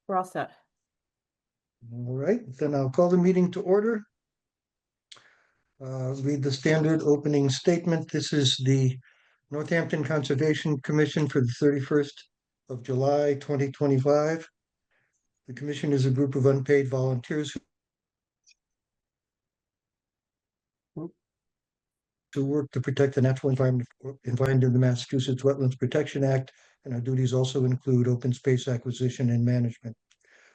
We're all set. All right, then I'll call the meeting to order. Read the standard opening statement. This is the Northampton Conservation Commission for the 31st of July, 2025. The commission is a group of unpaid volunteers who work to protect the natural environment of the Massachusetts Wetlands Protection Act, and our duties also include open space acquisition and management.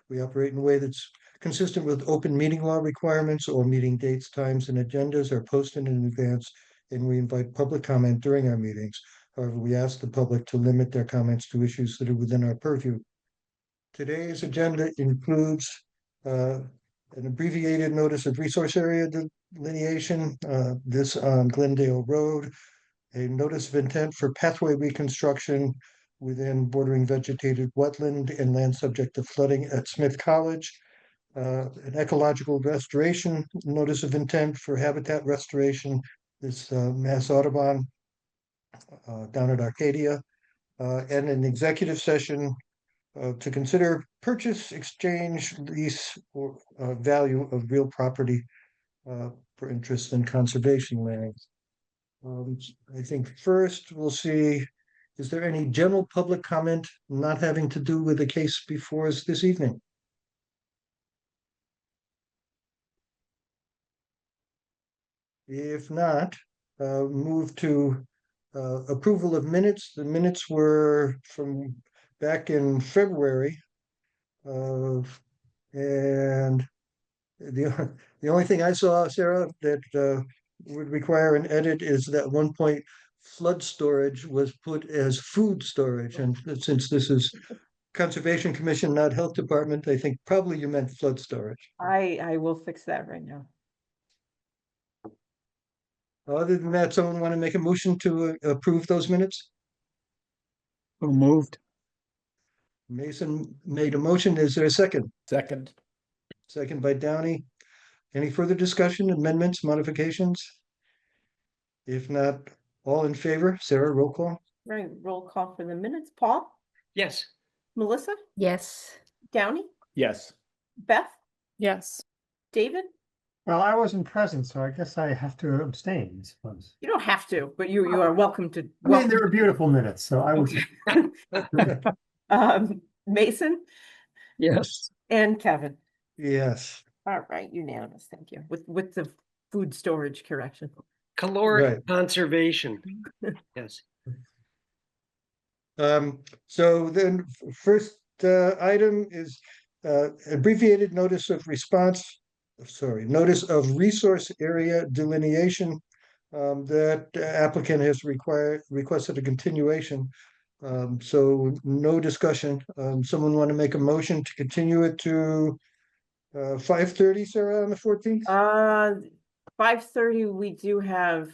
We operate in a way that's consistent with open meeting law requirements. All meeting dates, times, and agendas are posted in advance, and we invite public comment during our meetings. However, we ask the public to limit their comments to issues that are within our purview. Today's agenda includes an abbreviated notice of resource area delineation, this on Glendale Road, a notice of intent for pathway reconstruction within bordering vegetated wetland and land subject to flooding at Smith College, an ecological restoration notice of intent for habitat restoration, this Mass Audubon down at Arcadia, and an executive session to consider purchase, exchange, lease, or value of real property for interest in conservation lands. I think first we'll see, is there any general public comment not having to do with the case before us this evening? If not, move to approval of minutes. The minutes were from back in February. And the only thing I saw, Sarah, that would require an edit is that at one point flood storage was put as food storage. And since this is Conservation Commission, not Health Department, I think probably you meant flood storage. I will fix that right now. Other than that, someone want to make a motion to approve those minutes? So moved. Mason made a motion. Is there a second? Second. Second by Downey. Any further discussion, amendments, modifications? If not, all in favor? Sarah, roll call? Right, roll call for the minutes. Paul? Yes. Melissa? Yes. Downey? Yes. Beth? Yes. David? Well, I wasn't present, so I guess I have to abstain, I suppose. You don't have to, but you are welcome to. I mean, they were beautiful minutes, so I was. Mason Yes. and Kevin. Yes. All right, unanimous, thank you. With the food storage correction. Caloric Right. conservation. Yes. So then first item is abbreviated notice of response, notice of resource area delineation that applicant has requested a continuation. So no discussion. Someone want to make a motion to continue it to 5:30, Sarah, on the 14th? 5:30, we do have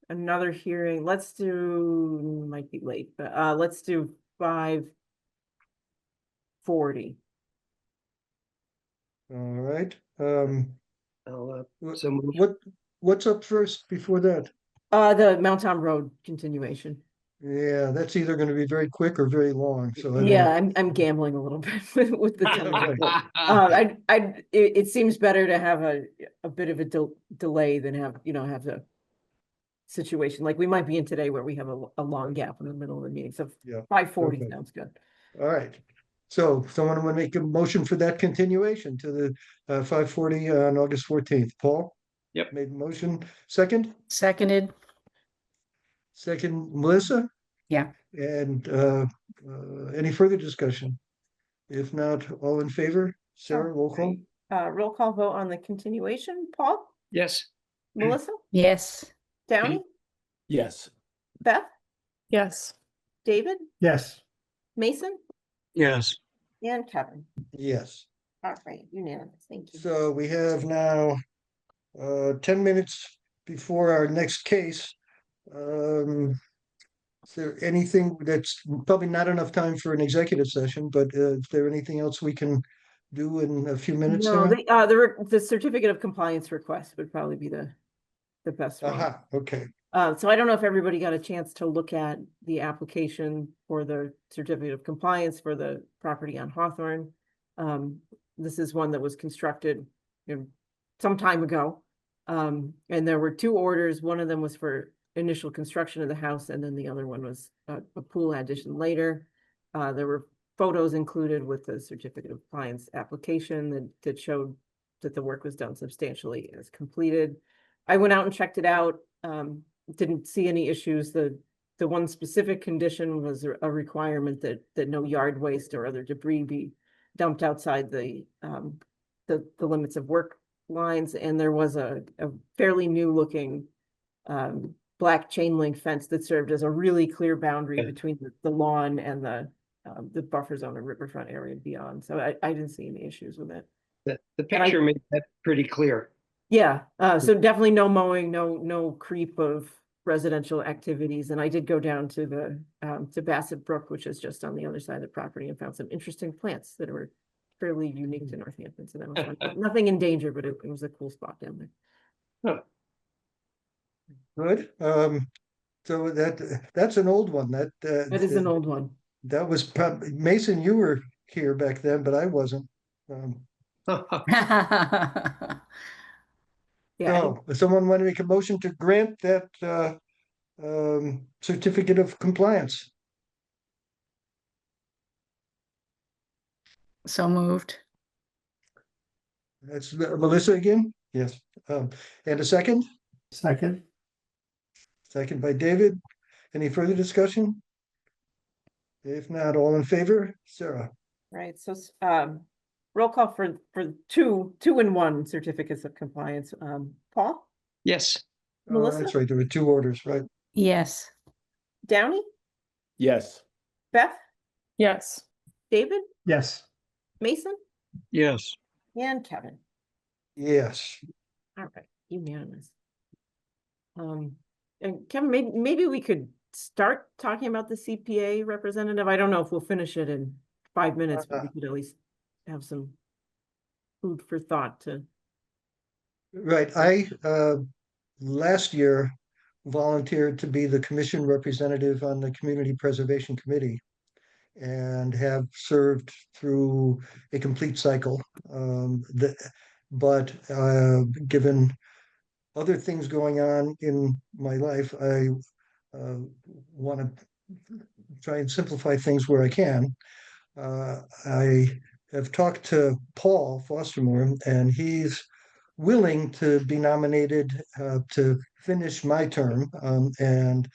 another hearing. Let's do, might be late, but let's do 5:40. All right. So moved. What's up first before that? The Mount Tom Road continuation. Yeah, that's either going to be very quick or very long. So I don't Yeah, know. I'm gambling a little bit with the time. Okay. It seems better to have a bit of a delay than have the situation like we might be in today where we have a long gap in the middle of the meeting. So Yeah, 5:40 okay. sounds good. All right. So someone want to make a motion for that continuation to the 5:40 on August 14th. Paul? Yep. Made motion. Second? Seconded. Second, Melissa? Yeah. And any further discussion? If not, all in favor? Sarah, roll call? Roll call vote on the continuation. Paul? Yes. Melissa? Yes. Downey? Yes. Beth? Yes. David? Yes, Mason? Yes. And Kevin. Yes. All right, unanimous. Thank you. So we have now 10 minutes before our next case. Is there anything that's probably not enough time for an executive session, but is there anything else we can do in a few minutes? No, Sarah? the certificate of compliance request would probably be the best one. Aha, okay. So I don't know if everybody got a chance to look at the application for the certificate of compliance for the property on Hawthorne. This is one that was constructed, some time ago. And there were two orders. One of them was for initial construction of the house, and then the other one was a pool addition later. There were photos included with the certificate of compliance application that showed that the work was done substantially as completed. I went out and checked it out. Didn't see any issues. The one specific condition was a requirement that no yard waste or other debris be dumped outside the limits of work lines. And there was a fairly new looking black chain link fence that served as a really clear boundary between the lawn and the buffer zone and riverfront area beyond. So I didn't see any issues with it. The picture made that pretty clear. Yeah, so definitely no mowing, no creep of residential activities. And I did go down to to Bassett Brook, which is just on the other side of the property, and found some interesting plants that were fairly unique to Northampton. So that was fun. Nothing in danger, but it was a cool spot down there. Huh. Good. So that's an old one. That Is an old one. that was probably Mason. You were here back then, but I wasn't. Yeah, So, if someone want to make a motion to grant that certificate of compliance? So moved. That's Melissa again? Yes. And a second? Second, Second by David. Any further discussion? If not, all in favor? Sarah? right. So roll call for two and one certificates of compliance. Paul, Yes. Melissa? That's right, there were two orders, right? Yes. Downey, Yes. Beth, Yes. David, yes. Mason, Yes. and Kevin. Yes. All right, unanimous. And Kevin, maybe we could start talking about the CPA representative. I don't know if we'll finish it in 5 minutes, but we could at least have some food for thought to. Right, I last year volunteered to be the commission representative on the Community Preservation Committee and have served through a complete cycle. But given other things going on in my life, I want to try and simplify things where I can. I have talked to Paul Fostermore, and he's willing to be nominated to finish my term. And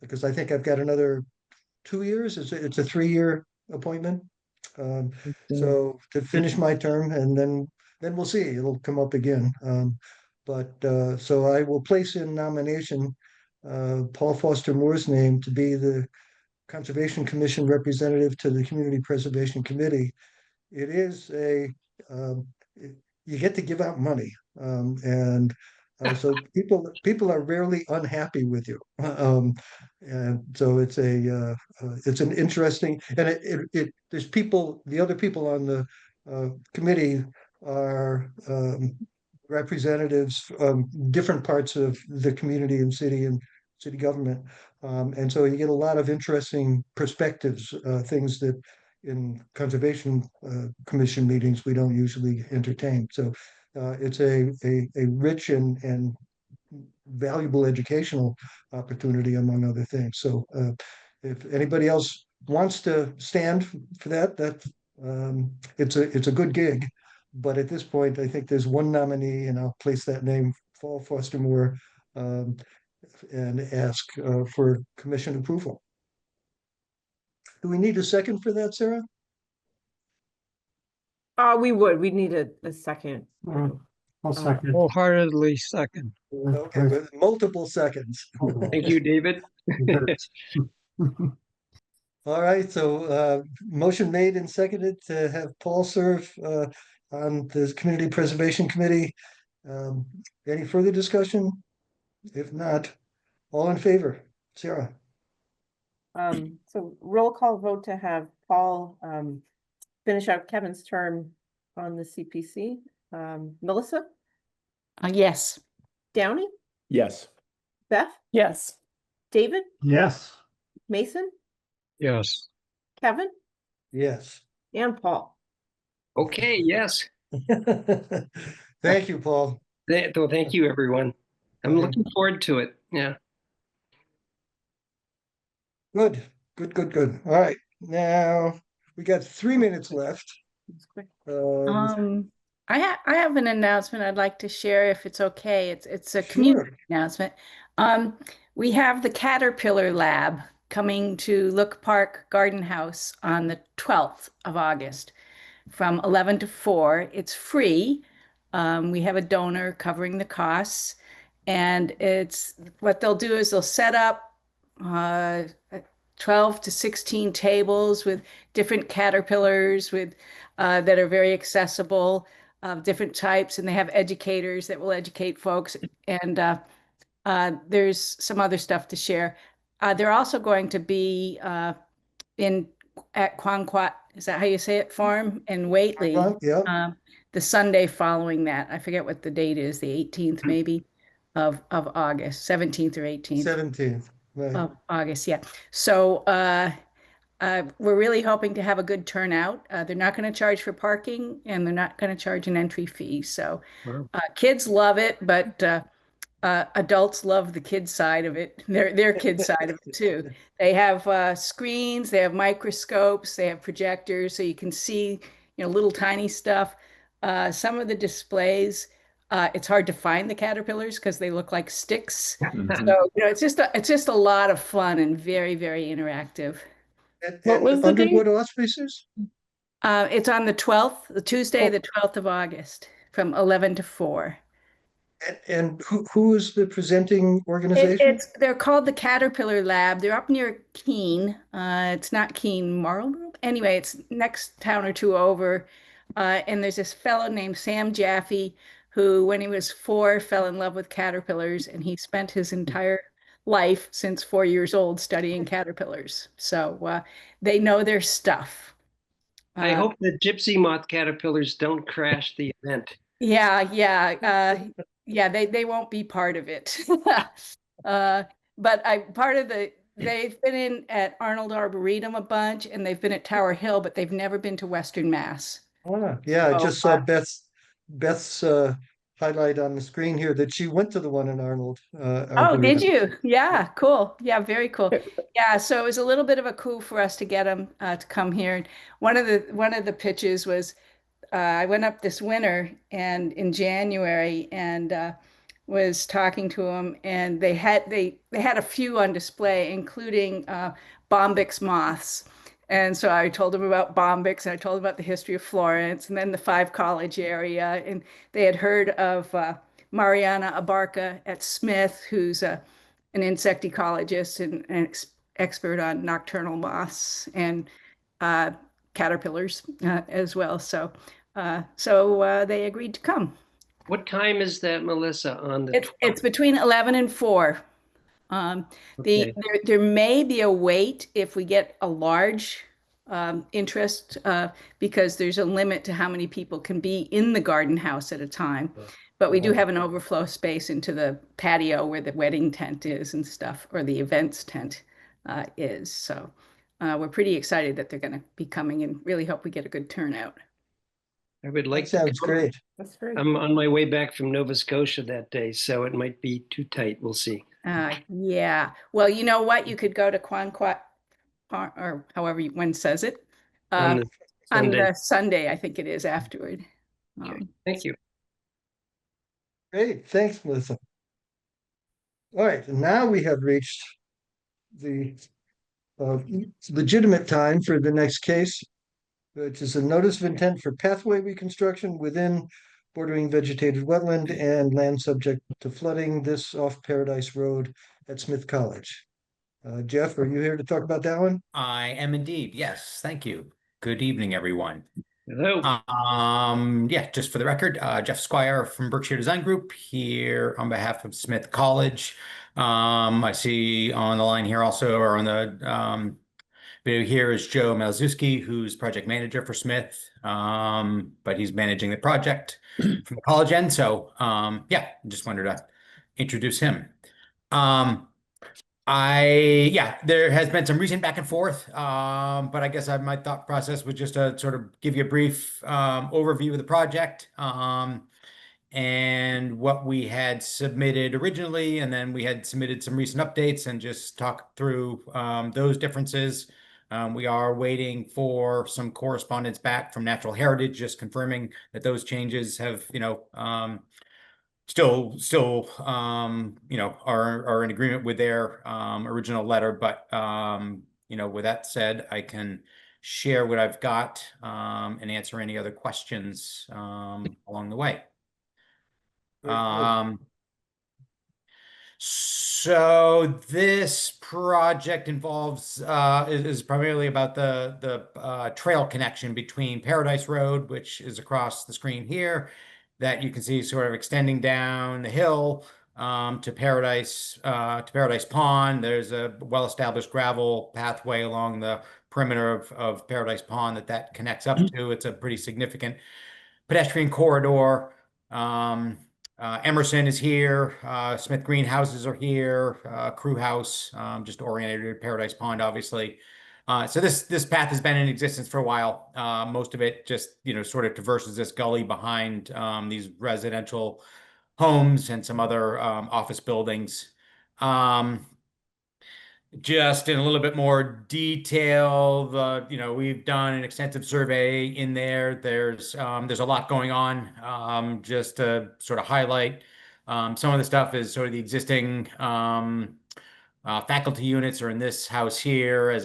because I think I've got another 2 years, it's a 3-year appointment. So to finish my term, and then we'll see, it'll come up again. So I will place in nomination Paul Foster Moore's name to be the Conservation Commission representative to the Community Preservation Committee. It is you get to give out money, and so people are rarely unhappy with you, and so it's an interesting, and there's the other people on the committee are representatives from different parts of the community and city government, and so you get a lot of interesting perspectives, things that in conservation commission meetings we don't usually entertain. So it's a rich and valuable educational opportunity, among other things. So if anybody else wants to stand for that, it's a good gig. But at this point, I think there's one nominee, and I'll place that name, Paul Foster Moore, and ask for commission approval. Do we need a second for that, Sarah? We'd need a second. I'll second. Wholeheartedly second. Okay, with multiple seconds. Thank you, David. All right, so motion made and seconded to have Paul serve on the Community Preservation Committee. Any further discussion? If not, all in favor? Sarah? So roll call vote to have Paul finish out Kevin's term on the CPC. Melissa, Yes. Downey, Yes. Beth, Yes. David, Yes, Mason, Yes. Kevin, Yes. and Paul. Okay, yes. Thank you, Paul. Well, thank you, everyone. I'm Okay. looking forward to it. Yeah. Good, good, good, good. All right, now we got 3 minutes left. It's quick. Um, I have an announcement I'd like to share if it's okay. It's a community Sure. announcement. We have the Caterpillar Lab coming to Look Park Garden House on the 12th of August from 11 to 4. It's free. We have a donor covering the costs, and it's what they'll do is they'll set up uh, 12 to 16 tables with different caterpillars with that are very accessible of different types, and they have educators that will educate folks. And there's some other stuff to share. They're also going to be in at Quanquat, is that how you say it, Farm in Whately, Yeah, the Sunday following that. I forget what the date is, the 18th maybe of August, 17th or 18th 17th, right. of August, yeah. So we're really hoping to have a good turnout. They're not going to charge for parking, and they're not going to charge an entry fee. So Wow. kids love it, but adults love the kid side of it, their kid side of it too. They have screens, they have microscopes, they have projectors, so you can see, little tiny stuff. Some of the displays, it's hard to find the caterpillars because they look like sticks. So, it's just a lot of fun and very, very interactive. What was And the under date? what auspices? It's on the 12th, the Tuesday, Oh. the 12th of August, from 11 to 4. And who is the presenting organization? They're called the Caterpillar Lab. They're up near Keene. It's not Keene, Marlborough. Anyway, it's next town or two over. And there's this fellow named Sam Jaffe who, when he was 4, fell in love with caterpillars, and he spent his entire life since 4 years old studying caterpillars. So they know their stuff. I Uh, hope the gypsy moth caterpillars don't crash the event. yeah, they won't be part of it. But they've been in at Arnold Arboretum a bunch, and they've been at Tower Hill, but they've never been to Western Mass. Yeah, I So, just saw Beth's highlight on the screen here that she went to the one in Arnold. oh, did Arboretum. you? Yeah, cool. Yeah, very cool. Yeah, so it was a little bit of a coup for us to get them to come here. And one of the pitches was I went up this winter and in January and was talking to them, and they had a few on display, including bombyx moths. And so I told them about bombyx, and I told them about the history of Florence, and then the Five College area, and they had heard of Mariana Abarca at Smith, who's an insect ecologist and an expert on nocturnal moths and uh, caterpillars as well. So they agreed to come. What time is that, Melissa, on the It's between 11 and 4. Okay. There may be a wait if we get a large interest because there's a limit to how many people can be in the garden house at a time. But we do have an overflow space into the patio where the wedding tent is and stuff, or the events tent is. So we're pretty excited that they're going to be coming, and really hope we get a good turnout. I would like That to sounds come. great. That's great. I'm on my way back from Nova Scotia that day, so it might be too tight. We'll see. Yeah. Well, you know what? You could go to Quanquat, or however one says it, On the on Sunday. the Sunday, I think it is afterward. Okay. Thank you. Great, thanks, Melissa. All right, and now we have reached the legitimate time for the next case, which is a notice of intent for pathway reconstruction within bordering vegetated wetland and land subject to flooding, this off Paradise Road at Smith College. Jeff, are you here to talk about that one? I am indeed. Yes, thank you. Good evening, everyone. Hello. Yeah, just for the record, Jeff Squire from Berkshire Design Group here on behalf of Smith College. I see on the line here also, or on the video here, is Joe Malzewski, who's project manager for Smith, but he's managing the project from the college end. So yeah, just wanted to introduce him. Yeah, there has been some recent back and forth, but I guess my thought process was just to sort of give you a brief overview of the project, and what we had submitted originally, and then we had submitted some recent updates and just talk through those differences. We are waiting for some correspondence back from Natural Heritage, just confirming that those changes have, still are in agreement with their original letter. But with that said, I can share what I've got and answer any other questions along the way. Very good. So this project involves is primarily about the trail connection between Paradise Road, which is across the screen here, that you can see sort of extending down the hill to Paradise Pond. There's a well-established gravel pathway along the perimeter of Paradise Pond that connects up to. It's a pretty significant pedestrian corridor. Emerson is here. Smith greenhouses are here. Crew House, just oriented at Paradise Pond, obviously. So this path has been in existence for a while. Most of it just sort of traverses this gully behind these residential homes and some other office buildings. Just in a little bit more detail, we've done an extensive survey in there. There's a lot going on. Just to sort of highlight, some of the stuff is sort of the existing faculty units are in this house here, as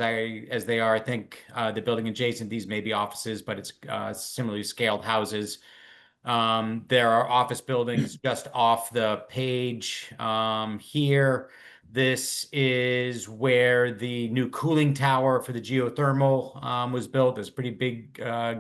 they are. I think the building adjacent, these may be offices, but it's similarly scaled houses. There are office buildings just off the page here. This is where the new cooling tower for the geothermal was built. There's a pretty big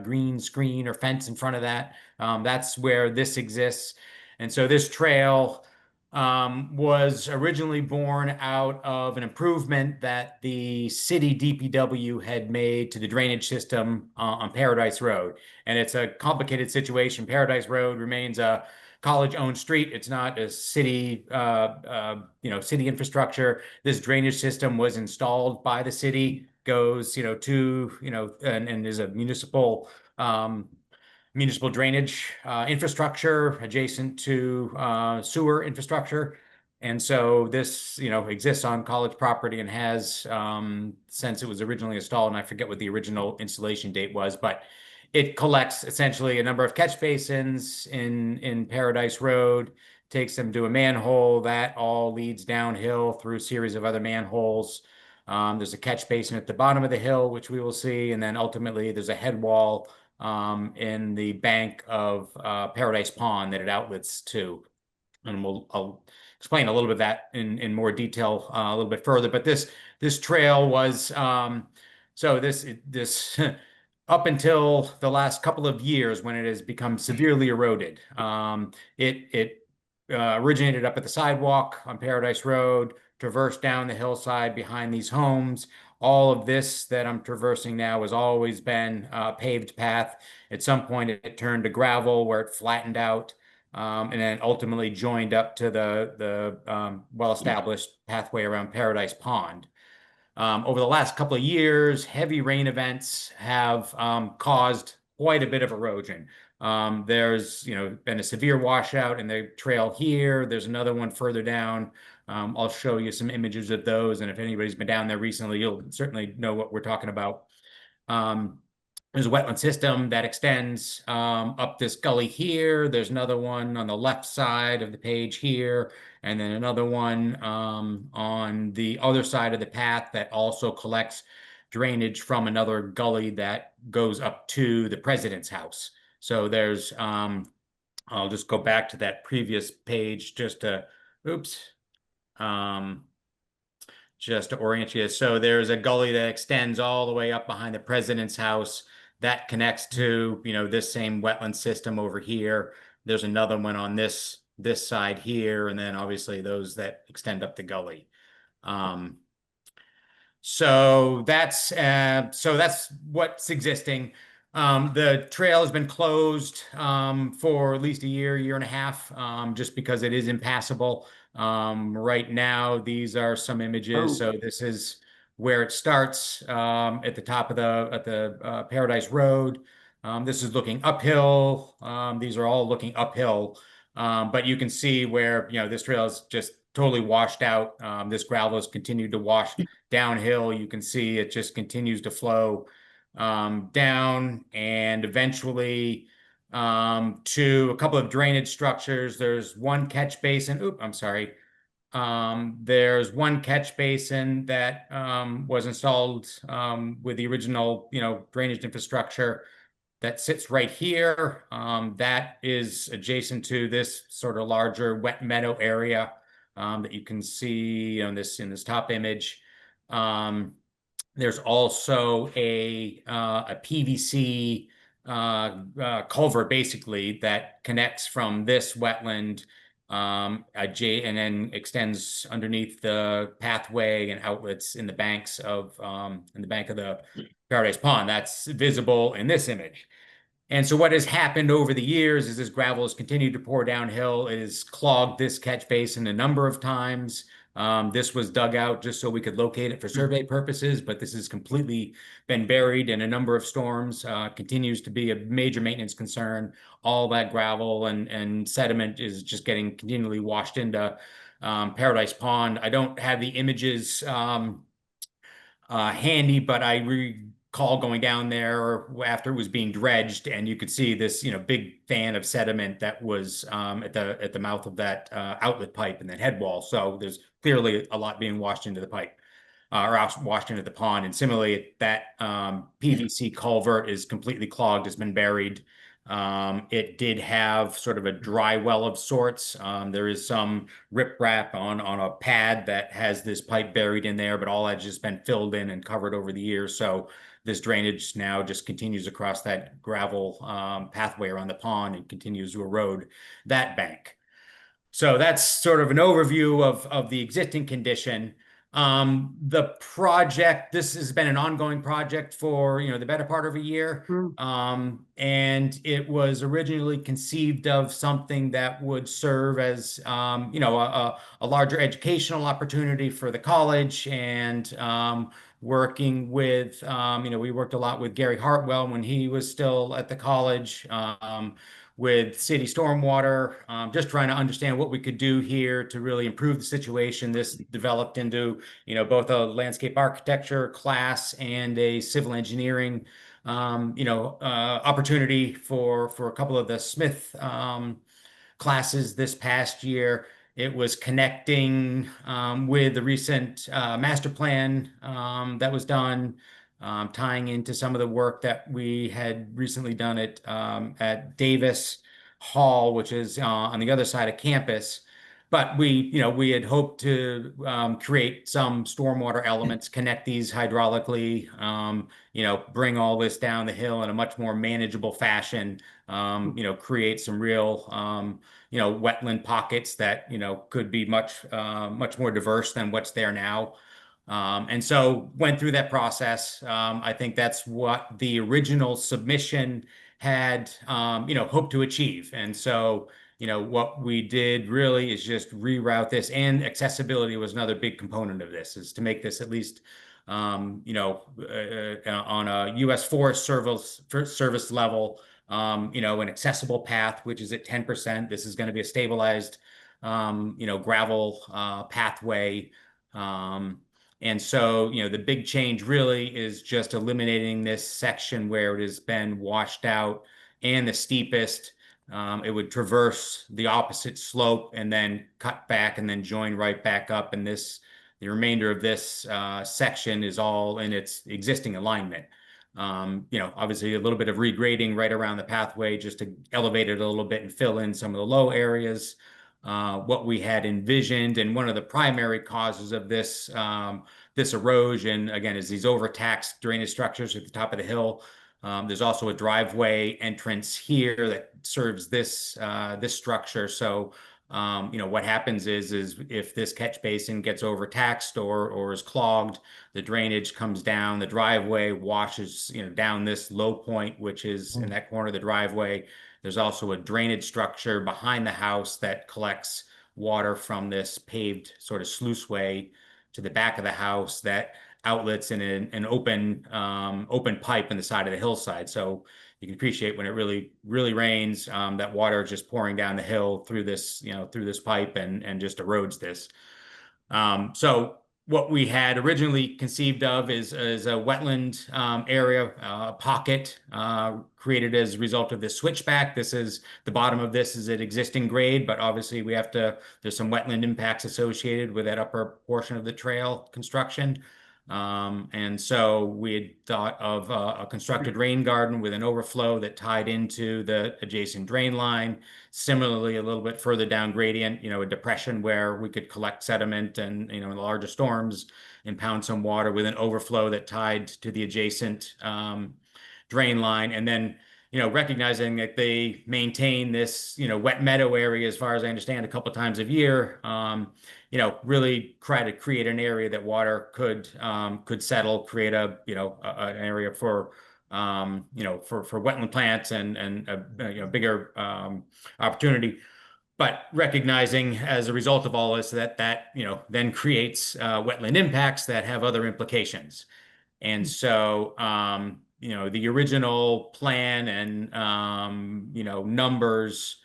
green screen or fence in front of that. That's where this exists. And so this trail was originally born out of an improvement that the city DPW had made to the drainage system on Paradise Road. And it's a complicated situation. Paradise Road remains a college-owned street. It's not a city, city infrastructure. This drainage system was installed by the city, goes, and is a municipal drainage infrastructure adjacent to sewer infrastructure. And so this, exists on college property and has since it was originally installed, and I forget what the original installation date was, but it collects essentially a number of catch basins in Paradise Road, takes them to a manhole that all leads downhill through a series of other manholes. There's a catch basin at the bottom of the hill, which we will see, and then ultimately there's a head wall in the bank of Paradise Pond that it outlets to. And I'll explain a little bit of that in more detail a little bit further. But this trail was so this up until the last couple of years, when it has become severely eroded. It originated up at the sidewalk on Paradise Road, traversed down the hillside behind these homes. All of this that I'm traversing now has always been a paved path. At some point, it turned to gravel where it flattened out, and then ultimately joined up to the well-established pathway around Paradise Pond. Over the last couple of years, heavy rain events have caused quite a bit of erosion. There's been a severe washout in the trail here. There's another one further down. I'll show you some images of those, and if anybody's been down there recently, you'll certainly know what we're talking about. There's a wetland system that extends up this gully here. There's another one on the left side of the page here, and then another one on the other side of the path that also collects drainage from another gully that goes up to the president's house. So there's, I'll just go back to that previous page just to, just to orient you. So there's a gully that extends all the way up behind the president's house that connects to, this same wetland system over here. There's another one on this side here, and then obviously those that extend up the gully. So that's what's existing. The trail has been closed for at least a year and a half, just because it is impassable. Right now, these are some images. So this is where it starts at the top of the Paradise Road. This is looking uphill. These are all looking uphill. But you can see where, this trail is just totally washed out. This gravel has continued to wash downhill. You can see it just continues to flow down, and eventually to a couple of drainage structures. There's one catch basin. Oop, I'm sorry. There's one catch basin that was installed with the original, drainage infrastructure that sits right here. That is adjacent to this sort of larger wet meadow area that you can see in this top image. There's also a PVC culvert basically that connects from this wetland and then extends underneath the pathway and outlets in the bank of the Paradise Pond. That's visible in this image. And so what has happened over the years is this gravel has continued to pour downhill. It has clogged this catch basin a number of times. This was dug out just so we could locate it for survey purposes, but this has completely been buried in a number of storms. Continues to be a major maintenance concern. All that gravel and sediment is just getting continually washed into Paradise Pond. I don't have the images handy, but I recall going down there after it was being dredged, and you could see this, big fan of sediment that was at the mouth of that outlet pipe and then head wall. So there's clearly a lot being washed into the pipe or washed into the pond. And similarly, that PVC culvert is completely clogged, has been buried. It did have sort of a dry well of sorts. There is some riprap on a pad that has this pipe buried in there, but all that's just been filled in and covered over the years. So this drainage now just continues across that gravel pathway around the pond and continues to erode that bank. So that's sort of an overview of the existing condition. The project, this has been an ongoing project for, the better part of a year. And it was originally conceived of something that would serve as, a larger educational opportunity for the college. And working with, we worked a lot with Gary Hartwell when he was still at the college, with city stormwater, just trying to understand what we could do here to really improve the situation. This developed into, both a landscape architecture class and a civil engineering, opportunity for a couple of the Smith classes this past year. It was connecting with the recent master plan that was done, tying into some of the work that we had recently done at Davis Hall, which is on the other side of campus. But we had hoped to create some stormwater elements, connect these hydraulically, bring all this down the hill in a much more manageable fashion, create some real, wetland pockets that, could be much more diverse than what's there now. And so went through that process. I think that's what the original submission had, hoped to achieve. And so, what we did really is just reroute this, and accessibility was another big component of this, is to make this at least, on a U.S. Forest Service level, an accessible path, which is at 10%. This is going to be a stabilized, gravel pathway. And so, the big change really is just eliminating this section where it has been washed out and the steepest. It would traverse the opposite slope and then cut back and then join right back up. And the remainder of this section is all in its existing alignment. Obviously a little bit of regrading right around the pathway just to elevate it a little bit and fill in some of the low areas. What we had envisioned, and one of the primary causes of this erosion, again, is these overtaxed drainage structures at the top of the hill. There's also a driveway entrance here that serves this structure. So, what happens is if this catch basin gets overtaxed or is clogged, the drainage comes down, the driveway washes, down this low point, which is in that corner of the driveway. There's also a drainage structure behind the house that collects water from this paved sort of sluiceway to the back of the house that outlets in an open pipe in the side of the hillside. So you can appreciate when it really rains, that water just pouring down the hill through this, through this pipe and just erodes this. So what we had originally conceived of is a wetland area, pocket created as a result of this switchback. This is the bottom of this is at existing grade, but obviously there's some wetland impacts associated with that upper portion of the trail construction. And so we had thought of a constructed rain garden with an overflow that tied into the adjacent drain line. Similarly, a little bit further down gradient, a depression where we could collect sediment and, in the larger storms, impound some water with an overflow that tied to the adjacent drain line. And then, recognizing that they maintain this, wet meadow area, as far as I understand, a couple of times a year, really try to create an area that water could settle, create an area for wetland plants and a bigger opportunity. But recognizing as a result of all this that then creates wetland impacts that have other implications. And so the original plan and numbers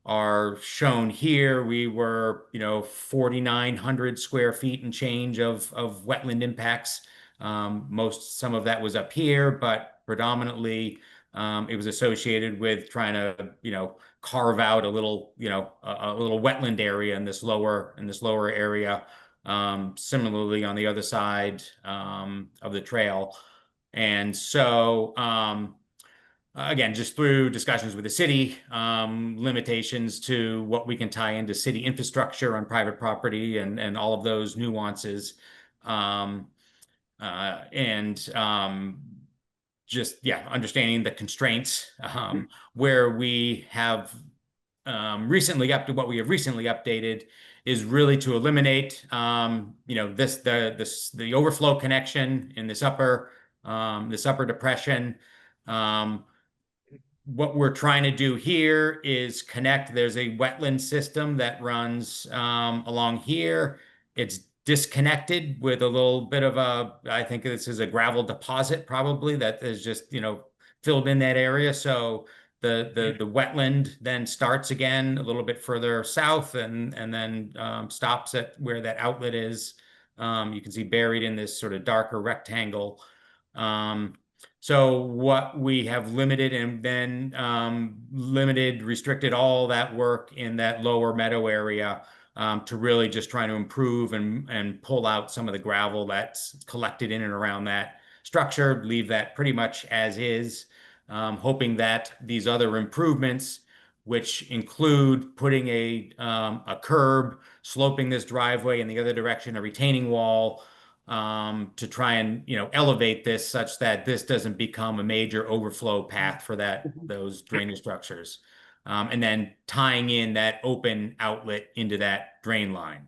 are shown here. We were 4,900 square feet and change of wetland impacts. Some of that was up here, but predominantly it was associated with trying to carve out a little wetland area in this lower area. Similarly on the other side of the trail. And so again, just through discussions with the city, limitations to what we can tie into city infrastructure on private property and all of those nuances. Understanding the constraints where we have recently updated is really to eliminate the overflow connection in this upper depression. What we're trying to do here is connect. There's a wetland system that runs along here. It's disconnected with a little bit of I think this is a gravel deposit probably that is just, filled in that area. So the wetland then starts again a little bit further south and then stops at where that outlet is. You can see buried in this sort of darker rectangle. So what we have limited and then restricted all that work in that lower meadow area to really just trying to improve and pull out some of the gravel that's collected in and around that structure, leave that pretty much as is, hoping that these other improvements, which include putting a curb, sloping this driveway in the other direction, a retaining wall, to try and elevate this such that this doesn't become a major overflow path for those drainage structures, and then tying in that open outlet into that drain line.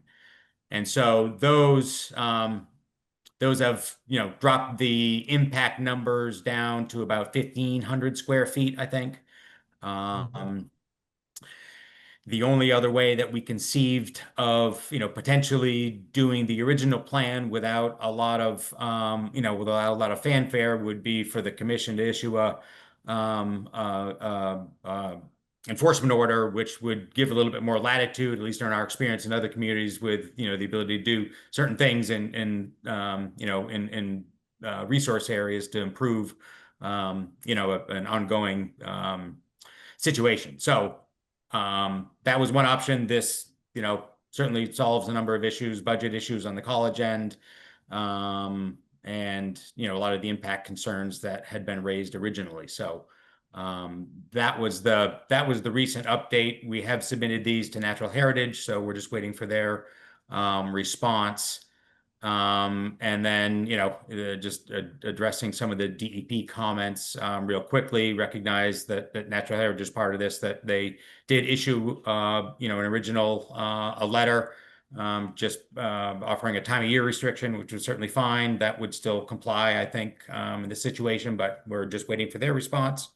And so those have dropped the impact numbers down to about 1,500 square feet, I think. The only other way that we conceived of, potentially doing the original plan without a lot of, fanfare would be for the commission to issue a enforcement order, which would give a little bit more latitude, at least in our experience in other communities, with the ability to do certain things in resource areas to improve an ongoing situation. So that was one option. This certainly solves a number of issues, budget issues on the college end, and a lot of the impact concerns that had been raised originally. So that was the recent update. We have submitted these to Natural Heritage, so we're just waiting for their response. And then, just addressing some of the DEP comments real quickly, recognize that Natural Heritage is part of this, that they did issue, an original a letter just offering a time of year restriction, which was certainly fine. That would still comply, I think, in this situation, but we're just waiting for their response.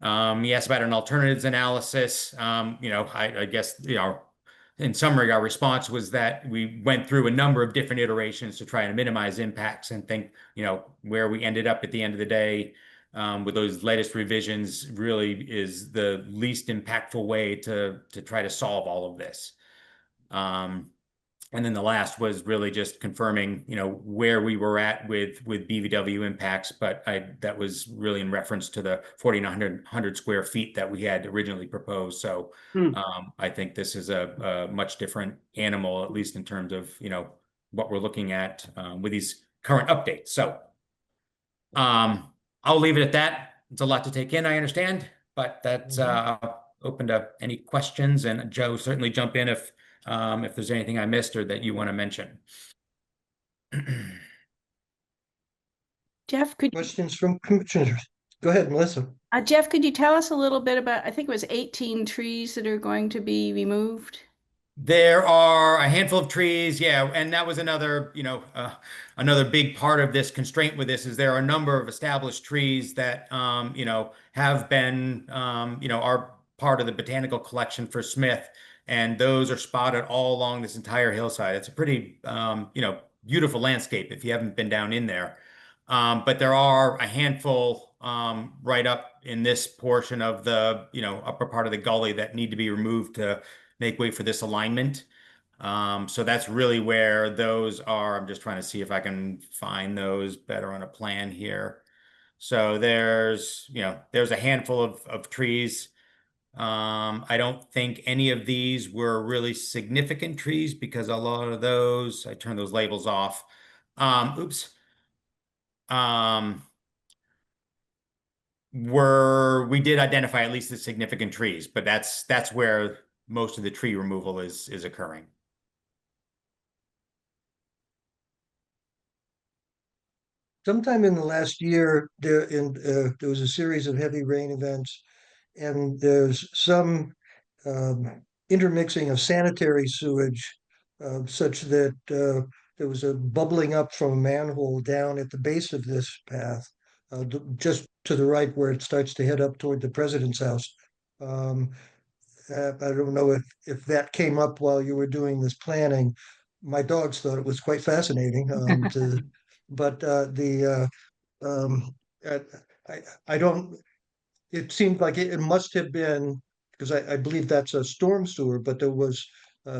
He asked about an alternatives analysis. I guess, in summary, our response was that we went through a number of different iterations to try and minimize impacts and think, where we ended up at the end of the day with those latest revisions really is the least impactful way to try to solve all of this. And then the last was really just confirming, where we were at with BVW impacts, but that was really in reference to the 4,900 square feet that we had originally proposed. So I think this is a much different animal, at least in terms of, what we're looking at with these current updates. So I'll leave it at that. It's a lot to take in, I understand, but that's open to any questions. And Joe, certainly jump in if there's anything I missed or that you want to mention. Jeff, Questions from commissioners? Go ahead, Melissa. Jeff, could you tell us a little bit about, I think it was 18 trees that are going to be removed? There are a handful of trees, yeah, and that was another, another big part of this constraint with this is there are a number of established trees that, have been, are part of the botanical collection for Smith, and those are spotted all along this entire hillside. It's a pretty, beautiful landscape if you haven't been down in there. But there are a handful right up in this portion of the, upper part of the gully that need to be removed to make way for this alignment. So that's really where those are. I'm just trying to see if I can find those better on a plan here. So there's a handful of trees. I don't think any of these were really significant trees because a lot of those, I turned those labels off. Oops. We did identify at least the significant trees, but that's where most of the tree removal is occurring. Sometime in the last year, there was a series of heavy rain events, and there's some intermixing of sanitary sewage such that there was a bubbling up from a manhole down at the base of this path, just to the right where it starts to head up toward the president's house. I don't know if that came up while you were doing this planning. My dogs thought it was quite fascinating. But I don't. It seemed like it must have been because I believe that's a storm sewer, but there was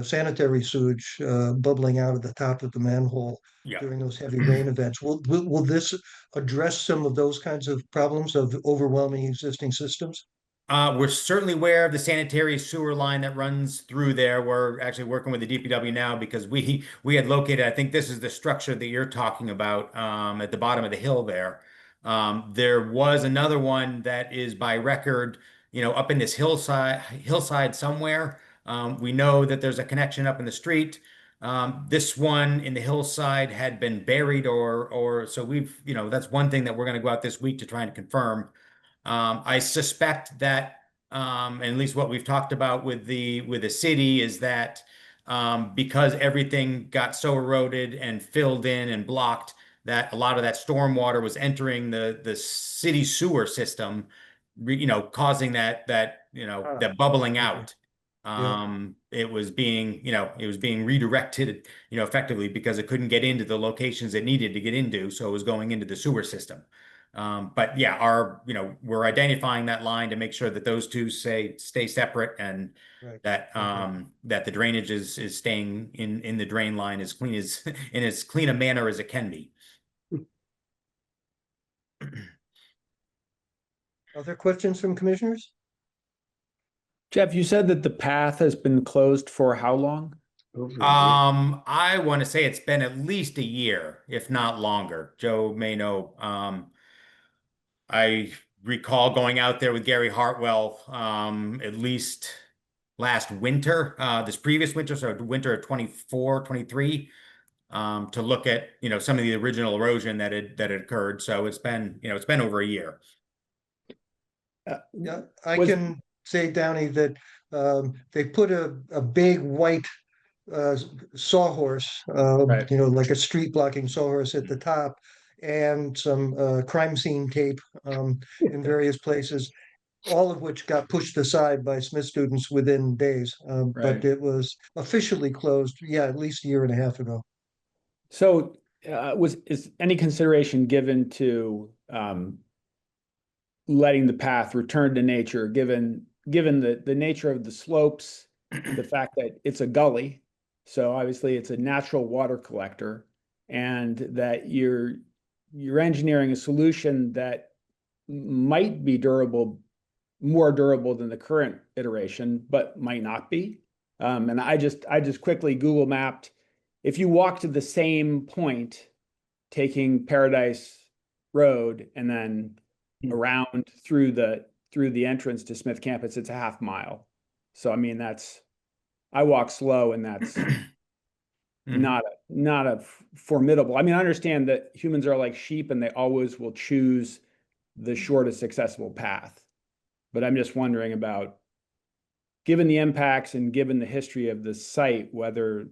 sanitary sewage bubbling out of the top of the manhole during those heavy rain events. Will this address some of those kinds of problems of overwhelming existing systems? We're certainly aware of the sanitary sewer line that runs through there. We're actually working with the DPW now because we had located, I think this is the structure that you're talking about at the bottom of the hill there. There was another one that is by record, up in this hillside somewhere. We know that there's a connection up in the street. This one in the hillside had been buried or so we've, that's one thing that we're going to go out this week to try and confirm. I suspect that, and at least what we've talked about with the city is that because everything got so eroded and filled in and blocked, that a lot of that storm water was entering the city sewer system, causing that bubbling out. It was being redirected, effectively because it couldn't get into the locations it needed to get into, so it was going into the sewer system. But yeah, we're identifying that line to make sure that those two stay separate and that the drainage is staying in the drain line as clean as in as clean a manner as it can be. Other questions from commissioners? Jeff, you said that the path has been closed for how long? I want to say it's been at least a year, if not longer. Joe may know. I recall going out there with Gary Hartwell at least last winter, this previous winter, so winter of 24, 23, to look at, some of the original erosion that had occurred. So it's been over a year. Yeah, I can say, Downey, that they put a big white sawhorse, like a street blocking sawhorse at the top, and some crime scene tape in various places. all of which got pushed aside by Smith students within days. Right. But it was officially closed, yeah, at least a year and a half ago. So is any consideration given to letting the path return to nature, given the nature of the slopes, the fact that it's a gully, so obviously it's a natural water collector, and that you're engineering a solution that might be more durable than the current iteration, but might not be. And I just quickly Google mapped. If you walk to the same point, taking Paradise Road and then around through the entrance to Smith campus, it's a half mile. So I mean, I walk slow, and that's not a formidable. I mean, I understand that humans are like sheep and they always will choose the shortest accessible path. But I'm just wondering about, given the impacts and given the history of the site, whether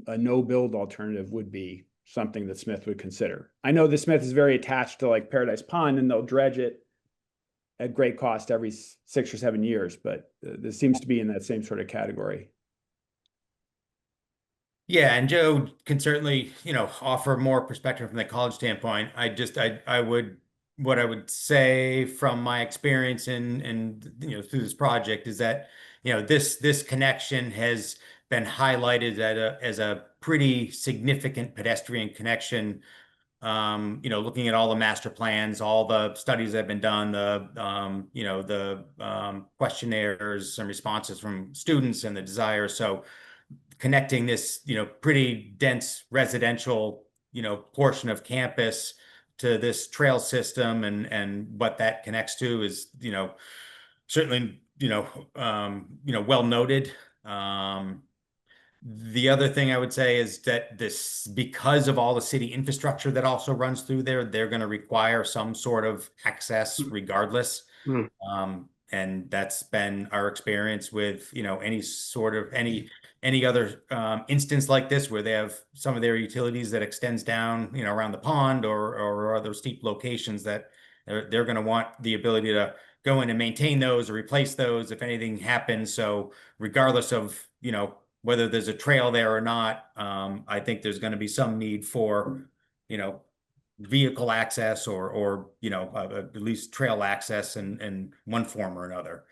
a no-build alternative would be something that Smith would consider. I know the Smith is very attached to like Paradise Pond, and they'll dredge it at great cost every 6 or 7 years, but this seems to be in that same sort of category. Yeah, and Joe can certainly, offer more perspective from the college standpoint. What I would say from my experience through this project is that, this connection has been highlighted as a pretty significant pedestrian connection. Looking at all the master plans, all the studies that have been done, the questionnaires and responses from students and the desire. So connecting this, pretty dense residential, portion of campus to this trail system and what that connects to is, certainly, well noted. The other thing I would say is that because of all the city infrastructure that also runs through there, they're going to require some sort of access regardless. Mm. And that's been our experience with, any other instance like this where they have some of their utilities that extends down, around the pond or other steep locations that they're going to want the ability to go in and maintain those or replace those if anything happens. So regardless of, whether there's a trail there or not, I think there's going to be some need for, vehicle access or at least trail access in one form or another.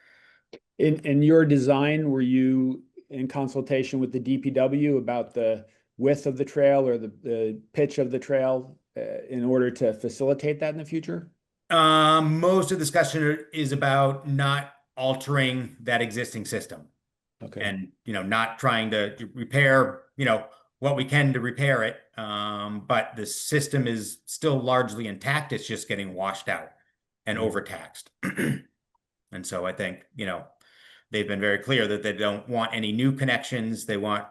In your design, were you in consultation with the DPW about the width of the trail or the pitch of the trail in order to facilitate that in the future? Most of the discussion is about not altering that existing system. Okay. And, not trying to repair, what we can to repair it. But the system is still largely intact. It's just getting washed out and overtaxed. And so I think, they've been very clear that they don't want any new connections. They want,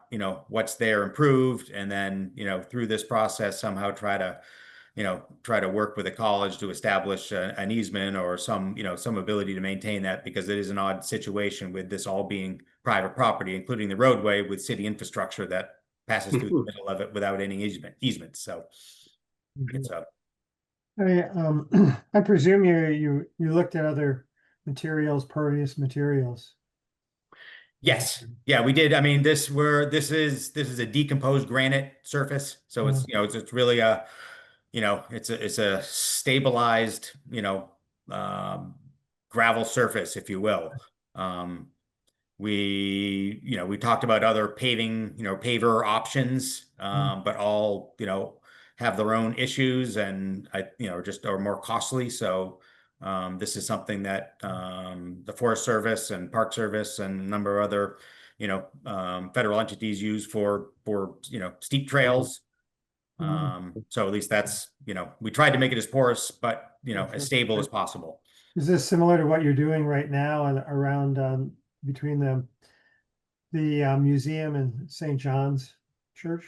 what's there improved. And then, through this process, somehow try to work with the college to establish an easement or some ability to maintain that, because it is an odd situation with this all being private property, including the roadway with city infrastructure that passes through the middle of it without any easement. So it's a I presume you looked at other materials, pervious materials. yes, yeah, we did. I mean, this is a decomposed granite surface, so it's it's really it's a stabilized gravel surface, if you will. We talked about other paving, paver options, but all, have their own issues and just are more costly. So this is something that the Forest Service and Park Service and a number of other, federal entities use for steep trails. So at least that's, we tried to make it as porous, but as stable as possible. Is this similar to what you're doing right now and around between the museum and St. John's Church?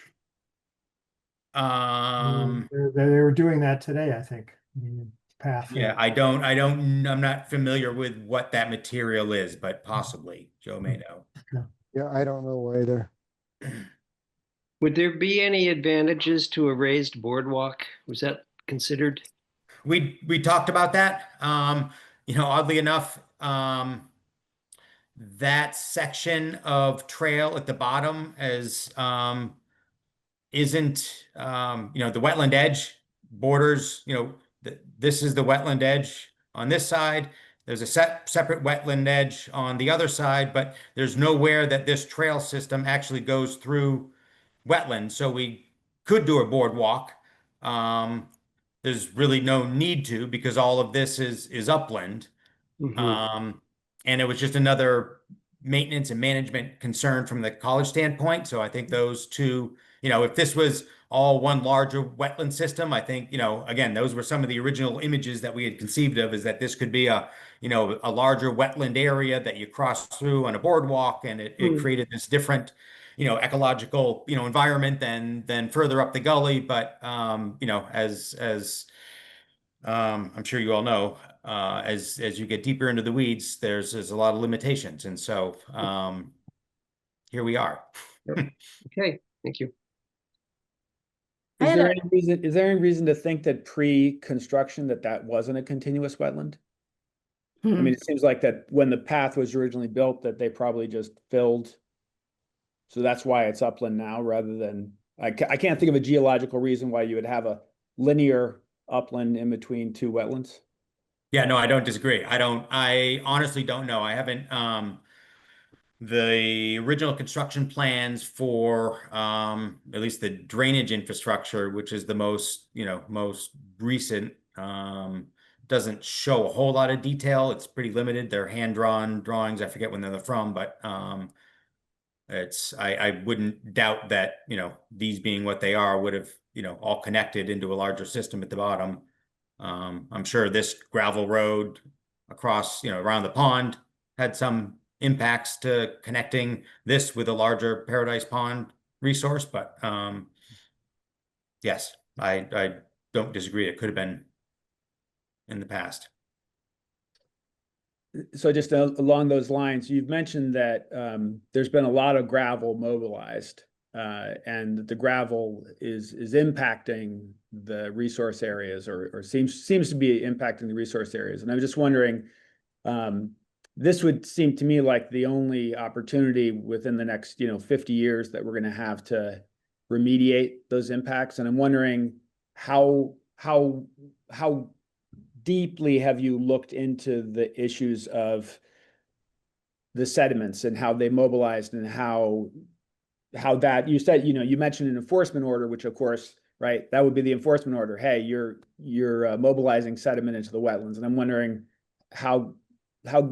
They were doing that today, I think. Path. Yeah, I'm not familiar with what that material is, but possibly Joe may know. Yeah, I don't know either. Would there be any advantages to a raised boardwalk? Was that considered? We talked about that. Oddly enough, that section of trail at the bottom as isn't the wetland edge borders, this is the wetland edge on this side. There's a separate wetland edge on the other side, but there's nowhere that this trail system actually goes through wetland. So we could do a boardwalk. There's really no need to because all of this is upland. Mhm. And it was just another maintenance and management concern from the college standpoint. So I think those two, if this was all one larger wetland system, I think, again, those were some of the original images that we had conceived of, is that this could be a larger wetland area that you cross through on a boardwalk, and it Mm. created this different, ecological, environment than further up the gully. But, as I'm sure you all know, as you get deeper into the weeds, there's a lot of limitations, and so here we are. Okay, thank you. I Is had there a- any reason, is there any reason to think that pre-construction that wasn't a continuous wetland? I Hmm. mean, it seems like that when the path was originally built, that they probably just filled. So that's why it's upland now rather than, I can't think of a geological reason why you would have a linear upland in between two wetlands. Yeah, no, I don't disagree. I honestly don't know. I haven't, the original construction plans for at least the drainage infrastructure, which is the most recent, doesn't show a whole lot of detail. It's pretty limited. They're hand-drawn drawings. I forget when they're from, but I wouldn't doubt that, these being what they are would have, all connected into a larger system at the bottom. I'm sure this gravel road across, around the pond had some impacts to connecting this with a larger Paradise Pond resource, but yes, I don't disagree. It could have been in the past. So just along those lines, you've mentioned that there's been a lot of gravel mobilized, and the gravel is impacting the resource areas, or seems to be impacting the resource areas. And I'm just wondering, this would seem to me like the only opportunity within the next 50 years that we're going to have to remediate those impacts. And I'm wondering how deeply have you looked into the issues of the sediments and how they mobilized, and how that, you said, you mentioned an enforcement order, which of course, right, that would be the enforcement order. Hey, you're mobilizing sediment into the wetlands. And I'm wondering how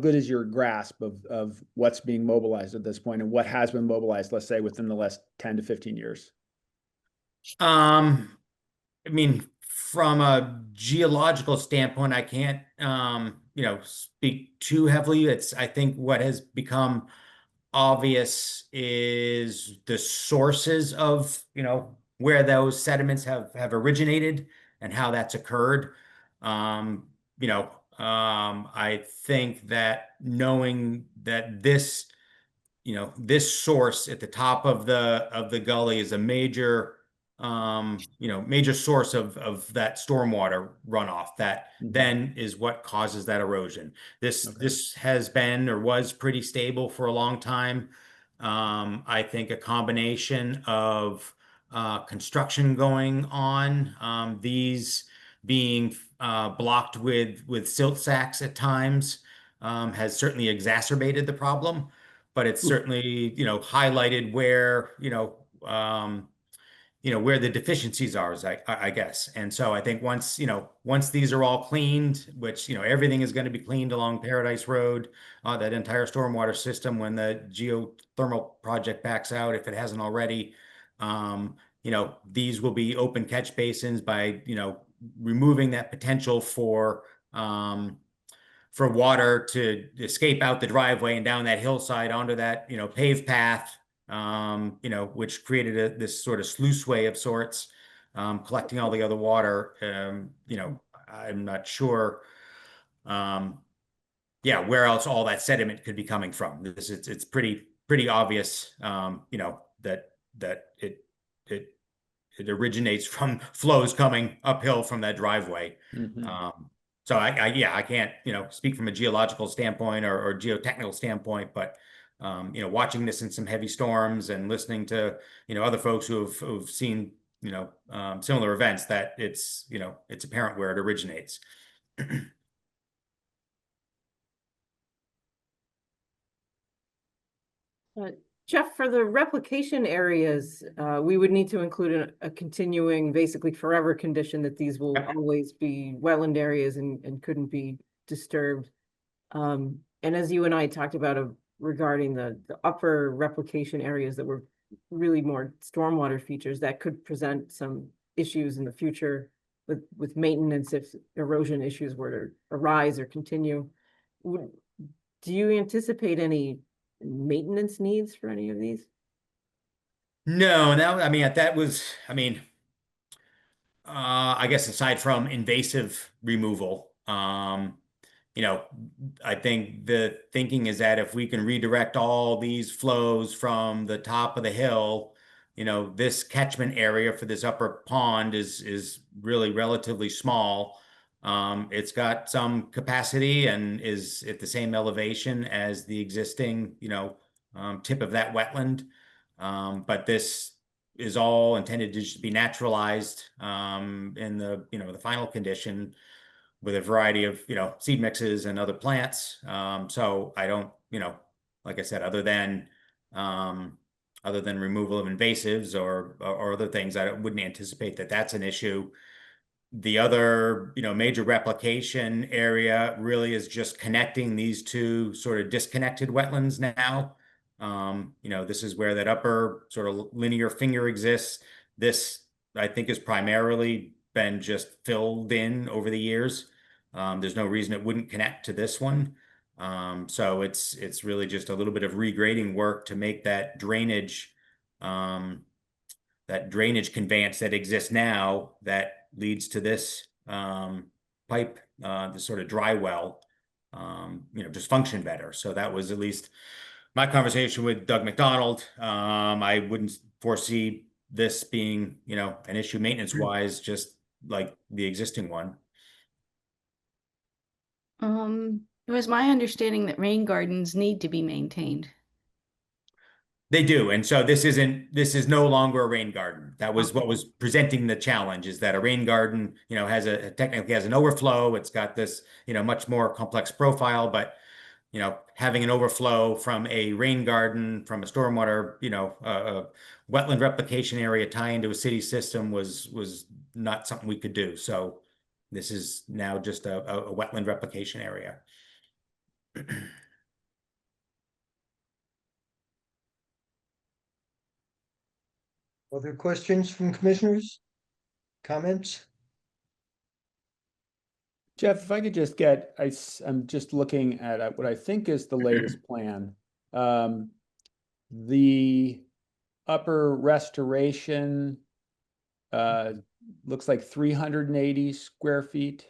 good is your grasp of what's being mobilized at this point, and what has been mobilized, let's say, within the last 10 to 15 years? I mean, from a geological standpoint, I can't, speak too heavily. I think what has become obvious is the sources of, where those sediments have originated and how that's occurred. I think that knowing that this source at the top of the gully is a major major source of that stormwater runoff that then is what causes that erosion. This has been or was pretty stable for a long time. I think a combination of construction going on, these being blocked with silt sacks at times, has certainly exacerbated the problem, but it's certainly, highlighted where, where the deficiencies are, I guess. And so I think once these are all cleaned, which, everything is going to be cleaned along Paradise Road, that entire stormwater system, when the geothermal project backs out, if it hasn't already, these will be open catch basins by, removing that potential for water to escape out the driveway and down that hillside onto that, paved path, which created this sort of sluiceway of sorts, collecting all the other water. I'm not sure, where else all that sediment could be coming from. It's pretty obvious, that it originates from flows coming uphill from that driveway. So yeah, I can't, speak from a geological standpoint or geotechnical standpoint, but watching this in some heavy storms and listening to, other folks who've seen, similar events, that it's apparent where it originates. Jeff, for the replication areas, we would need to include a continuing, basically forever condition that these will Yep. always be wetland areas and couldn't be disturbed. And as you and I talked about regarding the upper replication areas that were really more stormwater features that could present some issues in the future with maintenance if erosion issues were to arise or continue. Do you anticipate any maintenance needs for any of these? No, that was, I guess aside from invasive removal, I think the thinking is that if we can redirect all these flows from the top of the hill, this catchment area for this upper pond is really relatively small. It's got some capacity and is at the same elevation as the existing, tip of that wetland. But this is all intended to just be naturalized in the final condition with a variety of seed mixes and other plants. So I don't, like I said, other than removal of invasives or other things, I wouldn't anticipate that that's an issue. The other, major replication area really is just connecting these two sort of disconnected wetlands now. This is where that upper sort of linear finger exists. This, I think, has primarily been just filled in over the years. There's no reason it wouldn't connect to this one. So it's really just a little bit of regrading work to make that drainage conveyance that exists now that leads to this pipe, this sort of dry well, just function better. So that was at least my conversation with Doug McDonald. I wouldn't foresee this being, an issue maintenance wise, just like the existing one. It was my understanding that rain gardens need to be maintained. They do. And so this is no longer a rain garden. That was what was presenting the challenge, is that a rain garden, technically has an overflow. It's got this, much more complex profile, but, having an overflow from a rain garden, from a stormwater, a wetland replication area tie into a city system was not something we could do. So this is now just a wetland replication area. Other questions from commissioners? Comments? Jeff, if I could just get, I'm just looking at what I think is the latest plan. The upper restoration looks like 380 square feet.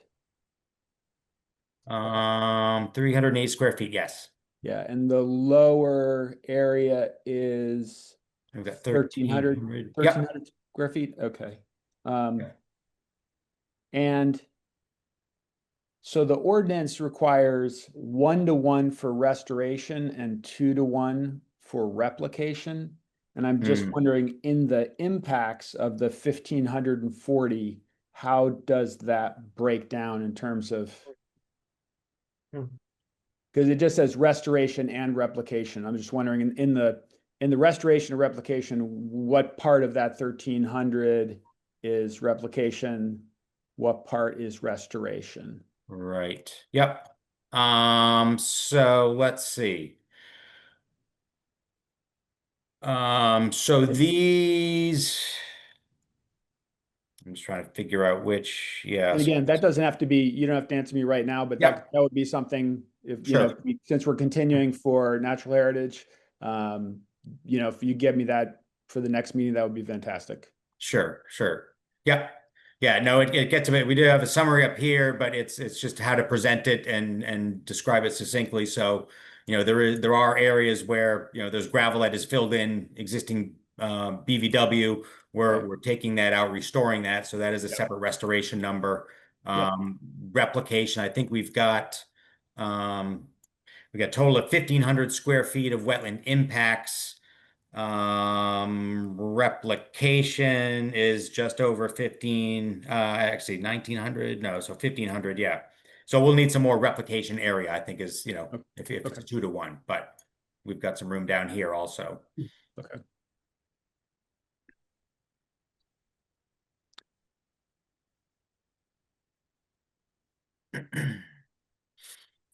308 square feet, yes. Yeah, and the lower area is We've got 1,300 Yep. square feet. Okay. Yeah. And so the ordinance requires 1-to-1 for restoration and 2-to-1 for replication. And I'm just wondering, in the impacts of the 1,540, how does that break down in terms of? Because it just says restoration and replication. I'm just wondering, in the restoration and replication, what part of that 1,300 is replication? What part is restoration? Right. Yep. So let's see. So these, I'm just trying to figure out which, yeah. And again, that doesn't have to be, you don't have to answer me right now, but Yep. that would be something, if, Sure. since we're continuing for natural heritage, if you get me that for the next meeting, that would be fantastic. Sure. Yep. Yeah, no, it gets a bit, we do have a summary up here, but it's just how to present it and describe it succinctly. So, there are areas where, there's gravel that is filled in existing BVW. We're taking that out, restoring that. So that is a separate restoration number. replication. I think we've got a total of 1,500 square feet of wetland impacts. Replication is just over 1,900, no, so 1,500, yeah. So we'll need some more replication area, I think is, if it's 2 to 1, but we've got some room down here also. Okay.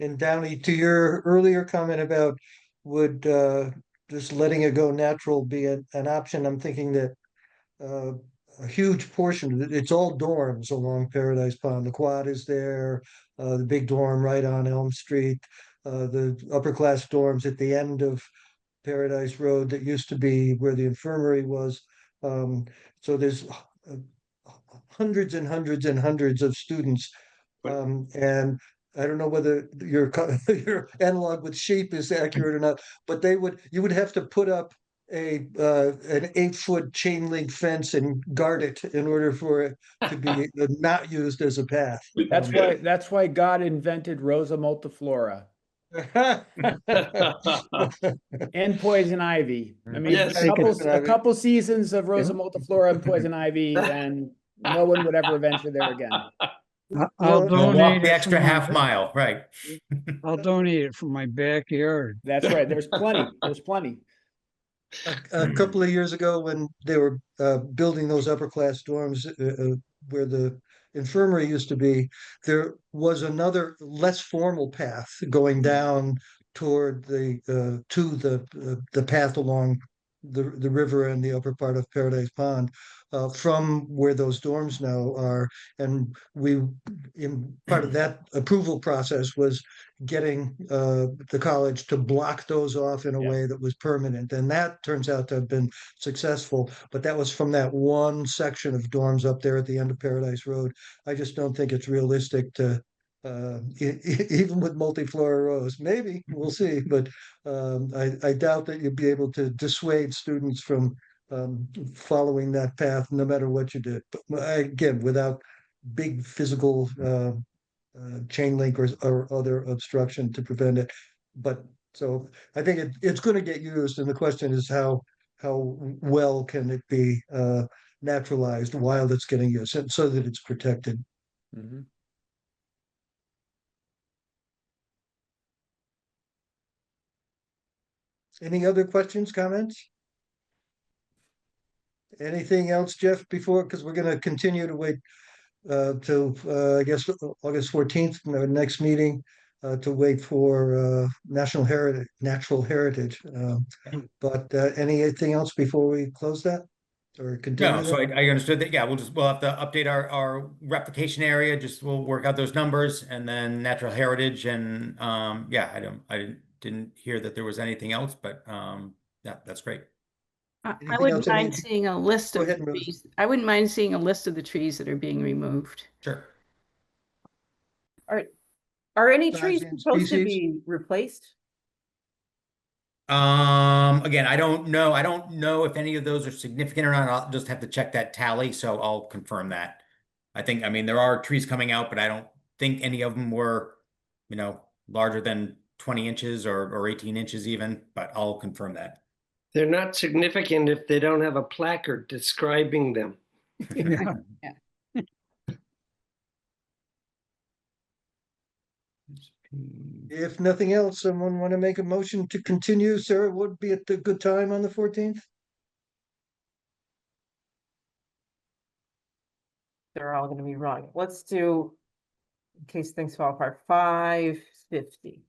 And Downey, to your earlier comment about would just letting it go natural be an option, I'm thinking that a huge portion of it, it's all dorms along Paradise Pond. The quad is there, the big dorm right on Elm Street, the upper class dorms at the end of Paradise Road that used to be where the infirmary was. So there's hundreds and hundreds and hundreds of students. And I don't know whether your your analog with sheep is accurate or not, but you would have to put up an 8-foot chain link fence and guard it in order for it to be not used as a path. That's why God invented Rosa multiflora and poison ivy. I mean, Yes. a couple seasons of Rosa multiflora and poison ivy, and no one would ever venture there again. I'll Walk donate the it extra from my half mile, right? I'll donate it from my backyard. That's right. There's plenty. There's plenty. A couple of years ago, when they were building those upper class dorms where the infirmary used to be, there was another less formal path going down toward the path along the river and the upper part of Paradise Pond from where those dorms now are. And in part of that approval process was getting the college to block those off in a way that was permanent. And that turns out to have been successful. But that was from that one section of dorms up there at the end of Paradise Road. I just don't think it's realistic to even with multiflora rows. Maybe we'll see, but I doubt that you'd be able to dissuade students from following that path, no matter what you did. But again, without big physical chain link or other obstruction to prevent it. But so I think it's going to get used, and the question is how well can it be naturalized while it's getting used, so that it's protected. Mm-hmm. Any other questions, comments? Anything else, Jeff, before, because we're going to continue to wait till I guess August 14th, our next meeting, to wait for natural heritage. But anything else before we close that or continue? No, so I understood that. Yeah, we'll have to update our replication area. We'll work out those numbers, and then natural heritage. And yeah, I didn't hear that there was anything else, but yeah, that's great. I Anything wouldn't else, mind Andy? seeing a list Go of ahead, the Rose. trees. I wouldn't mind seeing a list of the trees that are being removed. Sure. Are any Size trees and supposed to species? be replaced? Again, I don't know. I don't know if any of those are significant or not. I'll just have to check that tally, so I'll confirm that. I mean, there are trees coming out, but I don't think any of them were, larger than 20 inches or 18 inches even, but I'll confirm that. They're not significant if they don't have a placard describing them. Yeah. If nothing else, someone want to make a motion to continue? Sarah, would be at a good time on the 14th? They're all gonna be wrong. Let's do, in case things fall apart, 5:50.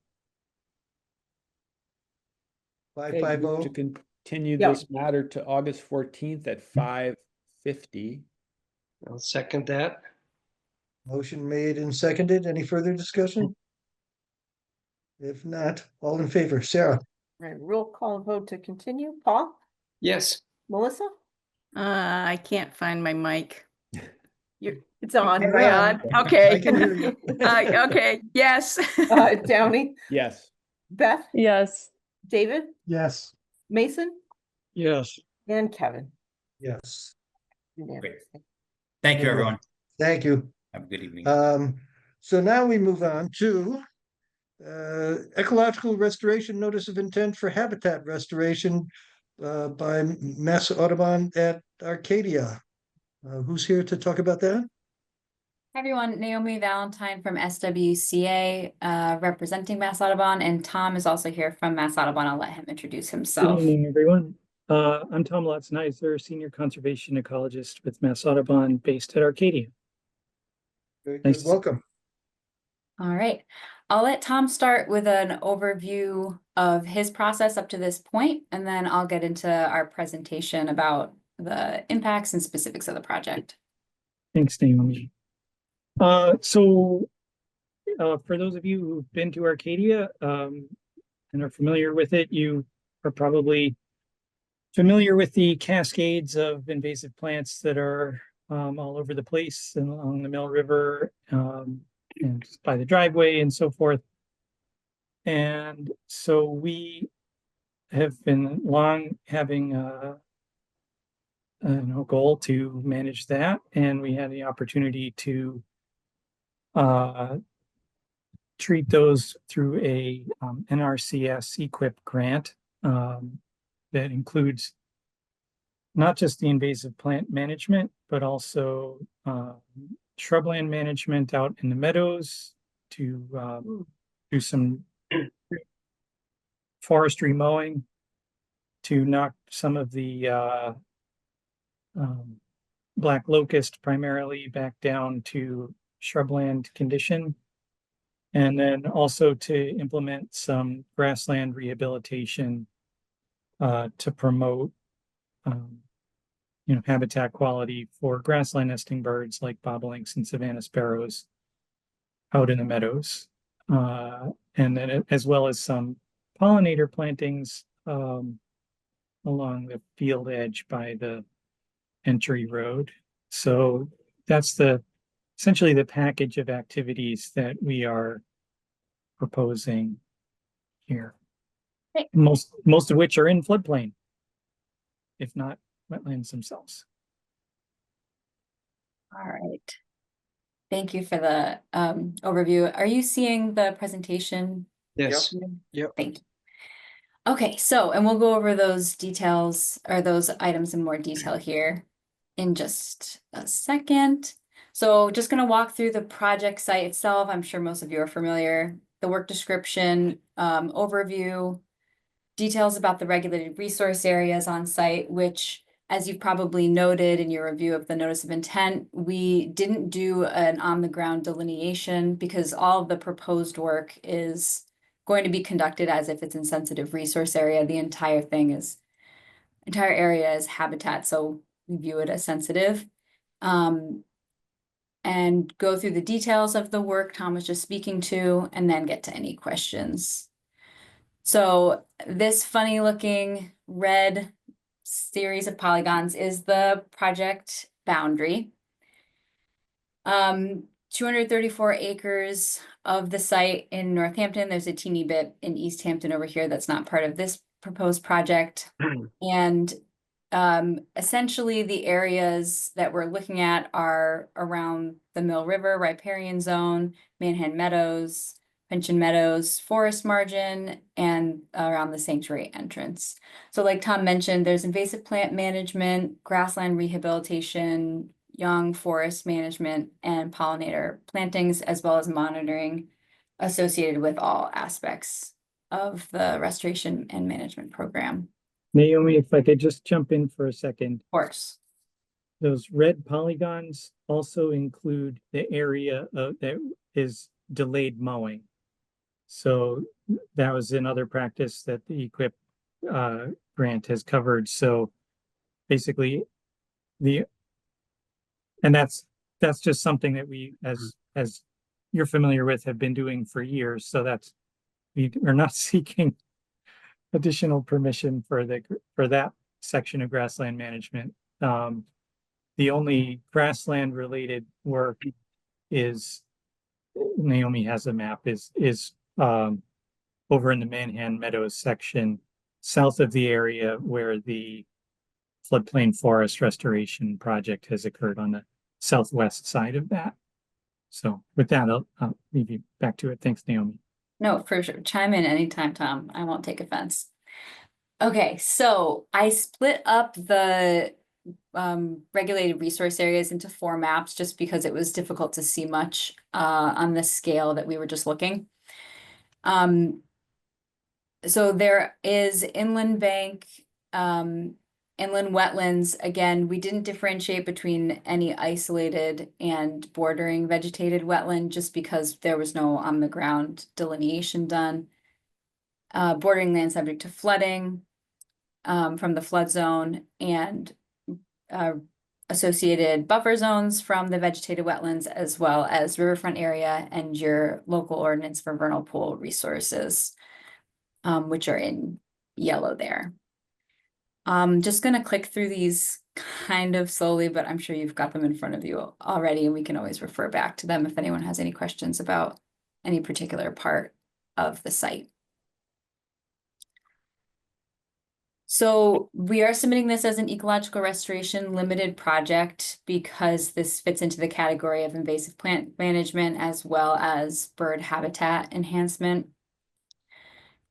550. To continue Yeah. this matter to August 14th at 5:50. I'll second that. Motion made and seconded. Any further discussion? If not, all in favor, Sarah? Right, roll call vote to continue. Paul? Yes. Melissa? I can't find my mic. It's on. Am I on? Okay. I can hear you. Okay, yes. Downey? Yes. Beth? Yes. David? Yes. Mason? Yes. And Kevin? Yes. Unanimous. Thank you, everyone. Thank you. Have a good evening. So now we move on to ecological restoration notice of intent for habitat restoration by Mass Audubon at Arcadia. Who's here to talk about that? Hi everyone, Naomi Valentine from SWCA, representing Mass Audubon, and Tom is also here from Mass Audubon. I'll let him introduce Good himself. evening, everyone. I'm Tom Lotz-Neisler, Senior Conservation Ecologist with Mass Audubon based at Arcadia. Very Nice good. Welcome. All right, I'll let Tom start with an overview of his process up to this point, and then I'll get into our presentation about the impacts and specifics of the project. Thanks, Naomi. For those of you who've been to Arcadia and are familiar with it, you are probably familiar with the cascades of invasive plants that are all over the place and along the Mill River and by the driveway and so forth. And so we have been long having a goal to manage that, and we had the opportunity to treat those through a NRCS EQIP grant that includes not just the invasive plant management, but also shrubland management out in the meadows to do some forestry mowing to knock some of the black locust primarily back down to shrubland condition, and then also to implement some grassland rehabilitation to promote habitat quality for grassland nesting birds like bobolinks and savanna sparrows out in the meadows, and then as well as some pollinator plantings along the field edge by the entry road. So that's essentially the package of activities that we are proposing here. Great. Most of which are in floodplain, if not wetlands themselves. All right. Thank you for the overview. Are you seeing the presentation? Yes. Yep. Thank you. Okay, and we'll go over those details or those items in more detail here in just a second. So just going to walk through the project site itself. I'm sure most of you are familiar. The work description, overview, details about the regulated resource areas on site, which, as you've probably noted in your review of the notice of intent, we didn't do an on-the-ground delineation because all of the proposed work is going to be conducted as if it's in sensitive resource area. The entire area is habitat, so we view it as sensitive. And go through the details of the work Tom was just speaking to, and then get to any questions. So this funny looking red series of polygons is the project boundary. 234 acres of the site in Northampton. There's a teeny bit in East Hampton over here that's not part of this proposed project. And essentially the areas that we're looking at are around the Mill River, riparian zone, Manhan Meadows, Pension Meadows, forest margin, and around the sanctuary entrance. So like Tom mentioned, there's invasive plant management, grassland rehabilitation, young forest management, and pollinator plantings, as well as monitoring associated with all aspects of the restoration and management program. Naomi, if I could just jump in for a second. Of course. Those red polygons also include the area that is delayed mowing. So that was another practice that the EQIP grant has covered. So basically that's just something that we, as you're familiar with, have been doing for years. So we are not seeking additional permission for that section of grassland management. The only grassland related work is, Naomi has a map, is over in the Manhan Meadows section south of the area where the floodplain forest restoration project has occurred on the southwest side of that. So with that, I'll leave you back to it. Thanks, Naomi. No, for sure. Chime in anytime, Tom. I won't take offense. Okay, so I split up the regulated resource areas into 4 maps just because it was difficult to see much on the scale that we were just looking. So there is inland bank, inland wetlands. Again, we didn't differentiate between any isolated and bordering vegetated wetland just because there was no on the ground delineation done. Bordering land subject to flooding from the flood zone and associated buffer zones from the vegetated wetlands, as well as riverfront area and your local ordinance for vernal pool resources, which are in yellow there. I'm just going to click through these kind of slowly, but I'm sure you've got them in front of you already, and we can always refer back to them if anyone has any questions about any particular part of the site. So we are submitting this as an ecological restoration limited project because this fits into the category of invasive plant management as well as bird habitat enhancement.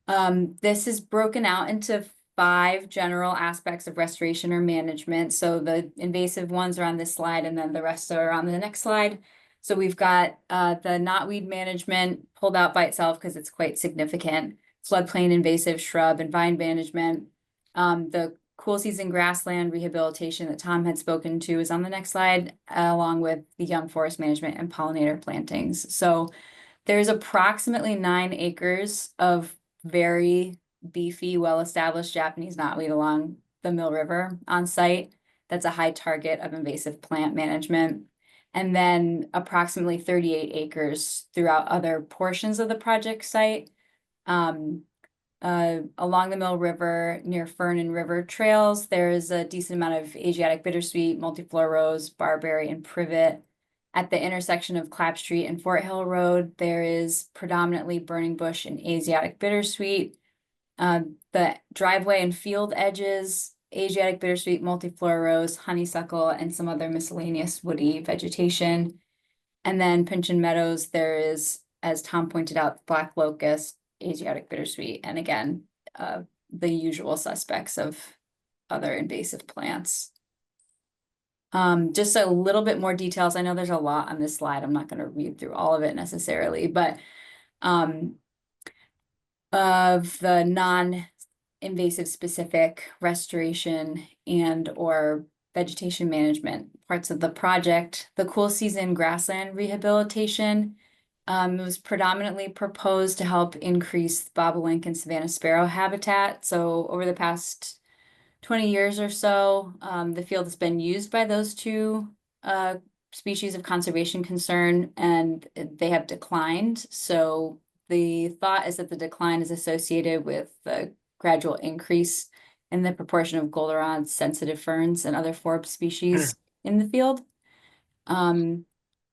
This is broken out into 5 general aspects of restoration or management. So the invasive ones are on this slide and then the rest are on the next slide. So we've got the knotweed management pulled out by itself because it's quite significant. Floodplain invasive shrub and vine management. The cool season grassland rehabilitation that Tom had spoken to is on the next slide, along with the young forest management and pollinator plantings. So there's approximately 9 acres of very beefy, well-established Japanese knotweed along the Mill River on site. That's a high target of invasive plant management. And then approximately 38 acres throughout other portions of the project site. Along the Mill River near Fern and River trails, there's a decent amount of Asiatic bittersweet, multiflora rose, barberry, and privet. At the intersection of Clapp Street and Fort Hill Road, there is predominantly burning bush and Asiatic bittersweet. The driveway and field edges, Asiatic bittersweet, multiflora rose, honeysuckle, and some other miscellaneous woody vegetation. And then Pinchin Meadows, there is, as Tom pointed out, black locust, Asiatic bittersweet, and again, the usual suspects of other invasive plants. Just a little bit more details. I know there's a lot on this slide. I'm not going to read through all of it necessarily, but of the non-invasive specific restoration and or vegetation management parts of the project, the cool season grassland rehabilitation was predominantly proposed to help increase bobolink and Savannah sparrow habitat. So over the past 20 years or so, the field has been used by those 2 species of conservation concern, and they have declined. So the thought is that the decline is associated with the gradual increase in the proportion of goldenrod sensitive ferns and other forb species in the field.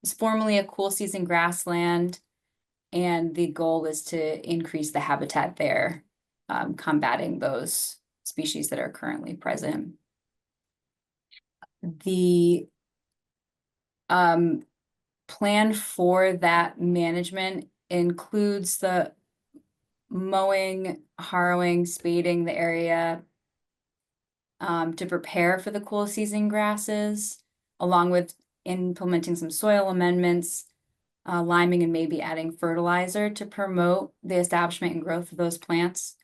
It's formerly a cool season grassland, and the goal is to increase the habitat there, combating those species that are currently present. The plan for that management includes the mowing, harrowing, spading the area to prepare for the cool season grasses, along with implementing some soil amendments, liming, and maybe adding fertilizer to promote the establishment and growth of those plants.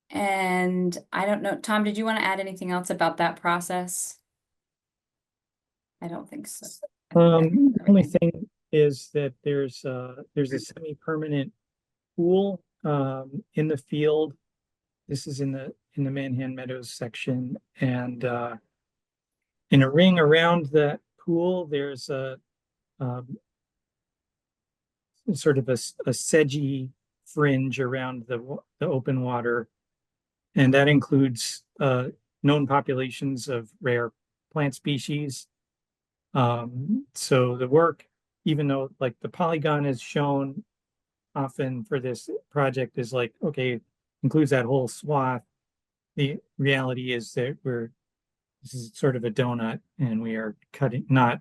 And I don't know, Tom, did you want to add anything else about that process? I don't think so. The only thing is that there's a semi-permanent pool in the field. This is in the Manhan Meadows section, and in a ring around that pool, there's a sort of a sedgy fringe around the open water, and that includes known populations of rare plant species. So the work, even though like the polygon is shown often for this project is like, okay, includes that whole swath. The reality is that we're this is sort of a donut, and we are not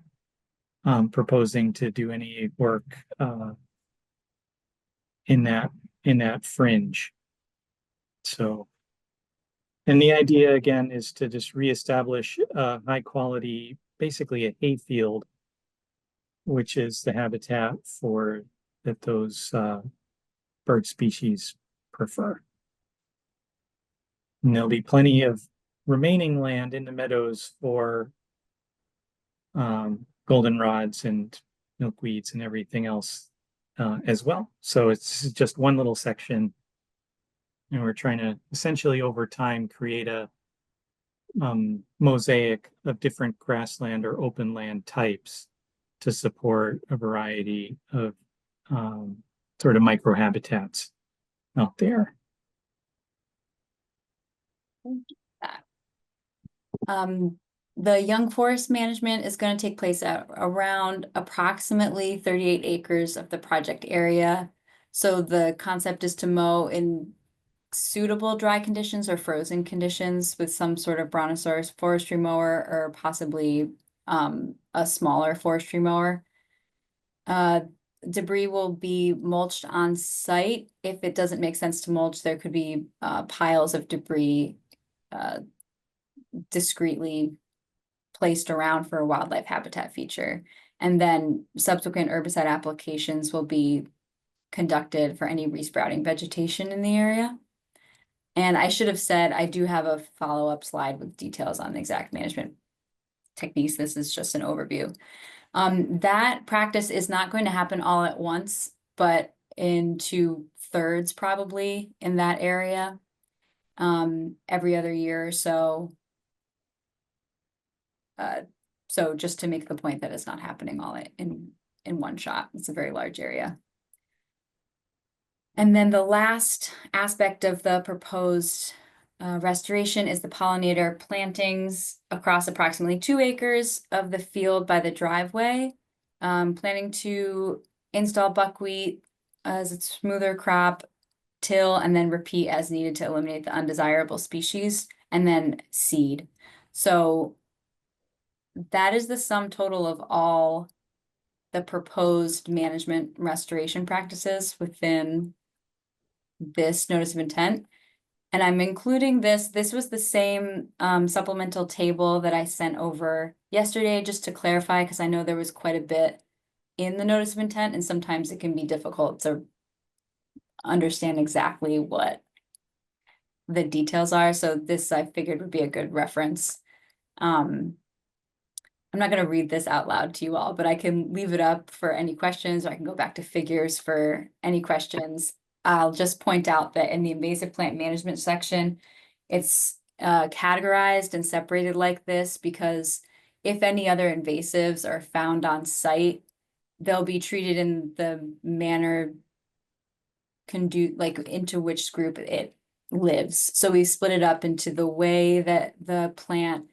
proposing to do any work in that fringe. So, and the idea again is to just reestablish high quality, basically a hayfield, which is the habitat that those bird species prefer. And there'll be plenty of remaining land in the meadows for goldenrods and milkweeds and everything else as well. So it's just one little section, and we're trying to essentially over time create a mosaic of different grassland or open land types to support a variety of sort of microhabitats out there. The young forest management is going to take place at around approximately 38 acres of the project area. So the concept is to mow in suitable dry conditions or frozen conditions with some sort of brontosaurus forestry mower, or possibly a smaller forestry mower. Debris will be mulched on site. If it doesn't make sense to mulch, there could be piles of debris discreetly placed around for a wildlife habitat feature. And then subsequent herbicide applications will be conducted for any resprouting vegetation in the area. And I should have said, I do have a follow-up slide with details on the exact management techniques. This is just an overview. That practice is not going to happen all at once, but in 2/3 probably in that area, every other year or so. So just to make the point that it's not happening all in one shot. It's a very large area. And then the last aspect of the proposed restoration is the pollinator plantings across approximately 2 acres of the field by the driveway. Planning to install buckwheat as a smoother crop, till, and then repeat as needed to eliminate the undesirable species, and then seed. So that is the sum total of all the proposed management restoration practices within this notice of intent. And I'm including this was the same supplemental table that I sent over yesterday, just to clarify, because I know there was quite a bit in the notice of intent, and sometimes it can be difficult to understand exactly what the details are. So this, I figured, would be a good reference. I'm not going to read this out loud to you all, but I can leave it up for any questions, or I can go back to figures for any questions. I'll just point out that in the invasive plant management section, it's categorized and separated like this because if any other invasives are found on site, they'll be treated in the manner into which group it lives. So we split it up into the way that the plant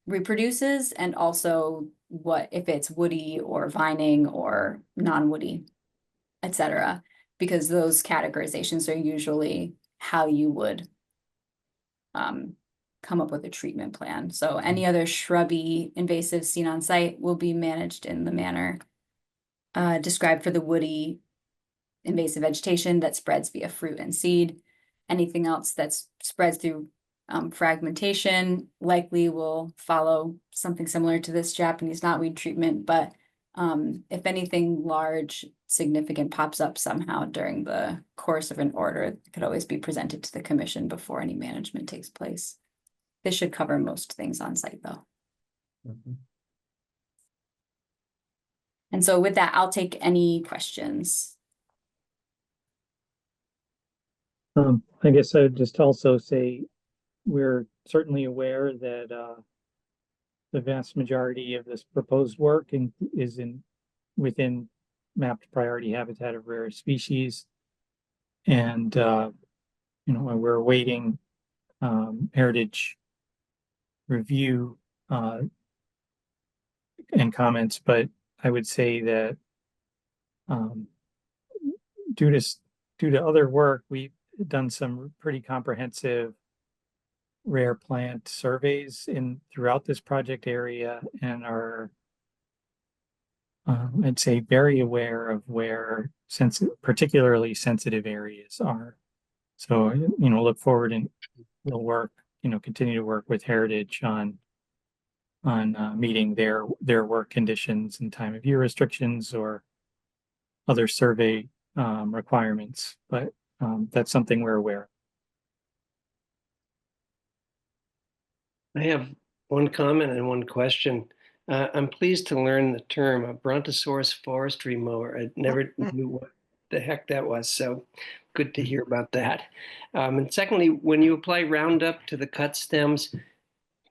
reproduces, and also what if it's woody or vining or non-woody, etc. Because those categorizations are usually how you would come up with a treatment plan. So any other shrubby invasives seen on site will be managed in the manner described for the woody invasive vegetation that spreads via fruit and seed. Anything else that spreads through fragmentation likely will follow something similar to this Japanese knotweed treatment, but if anything large, significant pops up somehow during the course of an order, it could always be presented to the commission before any management takes place. This should cover most things on site, though. Mm-hmm. And so with that, I'll take any questions. I guess I would just also say we're certainly aware that the vast majority of this proposed work is within mapped priority habitat of rare species, and we're awaiting heritage review and comments. But I would say that due to other work, we've done some pretty comprehensive rare plant surveys throughout this project area and are, I'd say, very aware of where particularly sensitive areas are. So, look forward and we'll work, continue to work with Heritage on meeting their work conditions and time of year restrictions or other survey requirements. But that's something we're aware of. I have one comment and one question. I'm pleased to learn the term a Brontosaurus forestry mower. I never knew what the heck that was, so good to hear about that. And secondly, when you apply Roundup to the cut stems,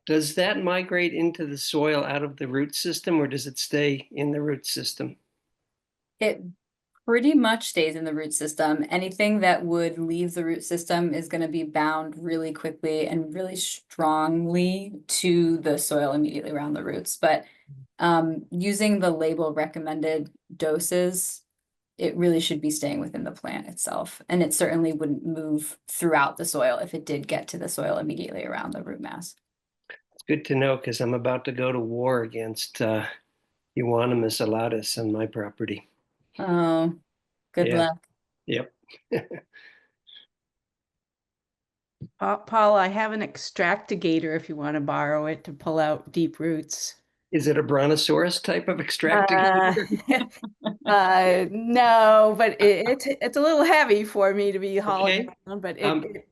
does that migrate into the soil out of the root system, or does it stay in the root system? It pretty much stays in the root system. Anything that would leave the root system is going to be bound really quickly and really strongly to the soil immediately around the roots. But using the label recommended doses, it really should be staying within the plant itself. And it certainly wouldn't move throughout the soil if it did get to the soil immediately around the root mass. It's good to know because I'm about to go to war against Euonymus alatus on my property. Oh, good Yeah. luck. Yep. Paul, I have an extractigator if you want to borrow it to pull out deep roots. Is it a Brontosaurus type of extractigator? No, but it's a little heavy for me to be hauling Okay. around, but Okay.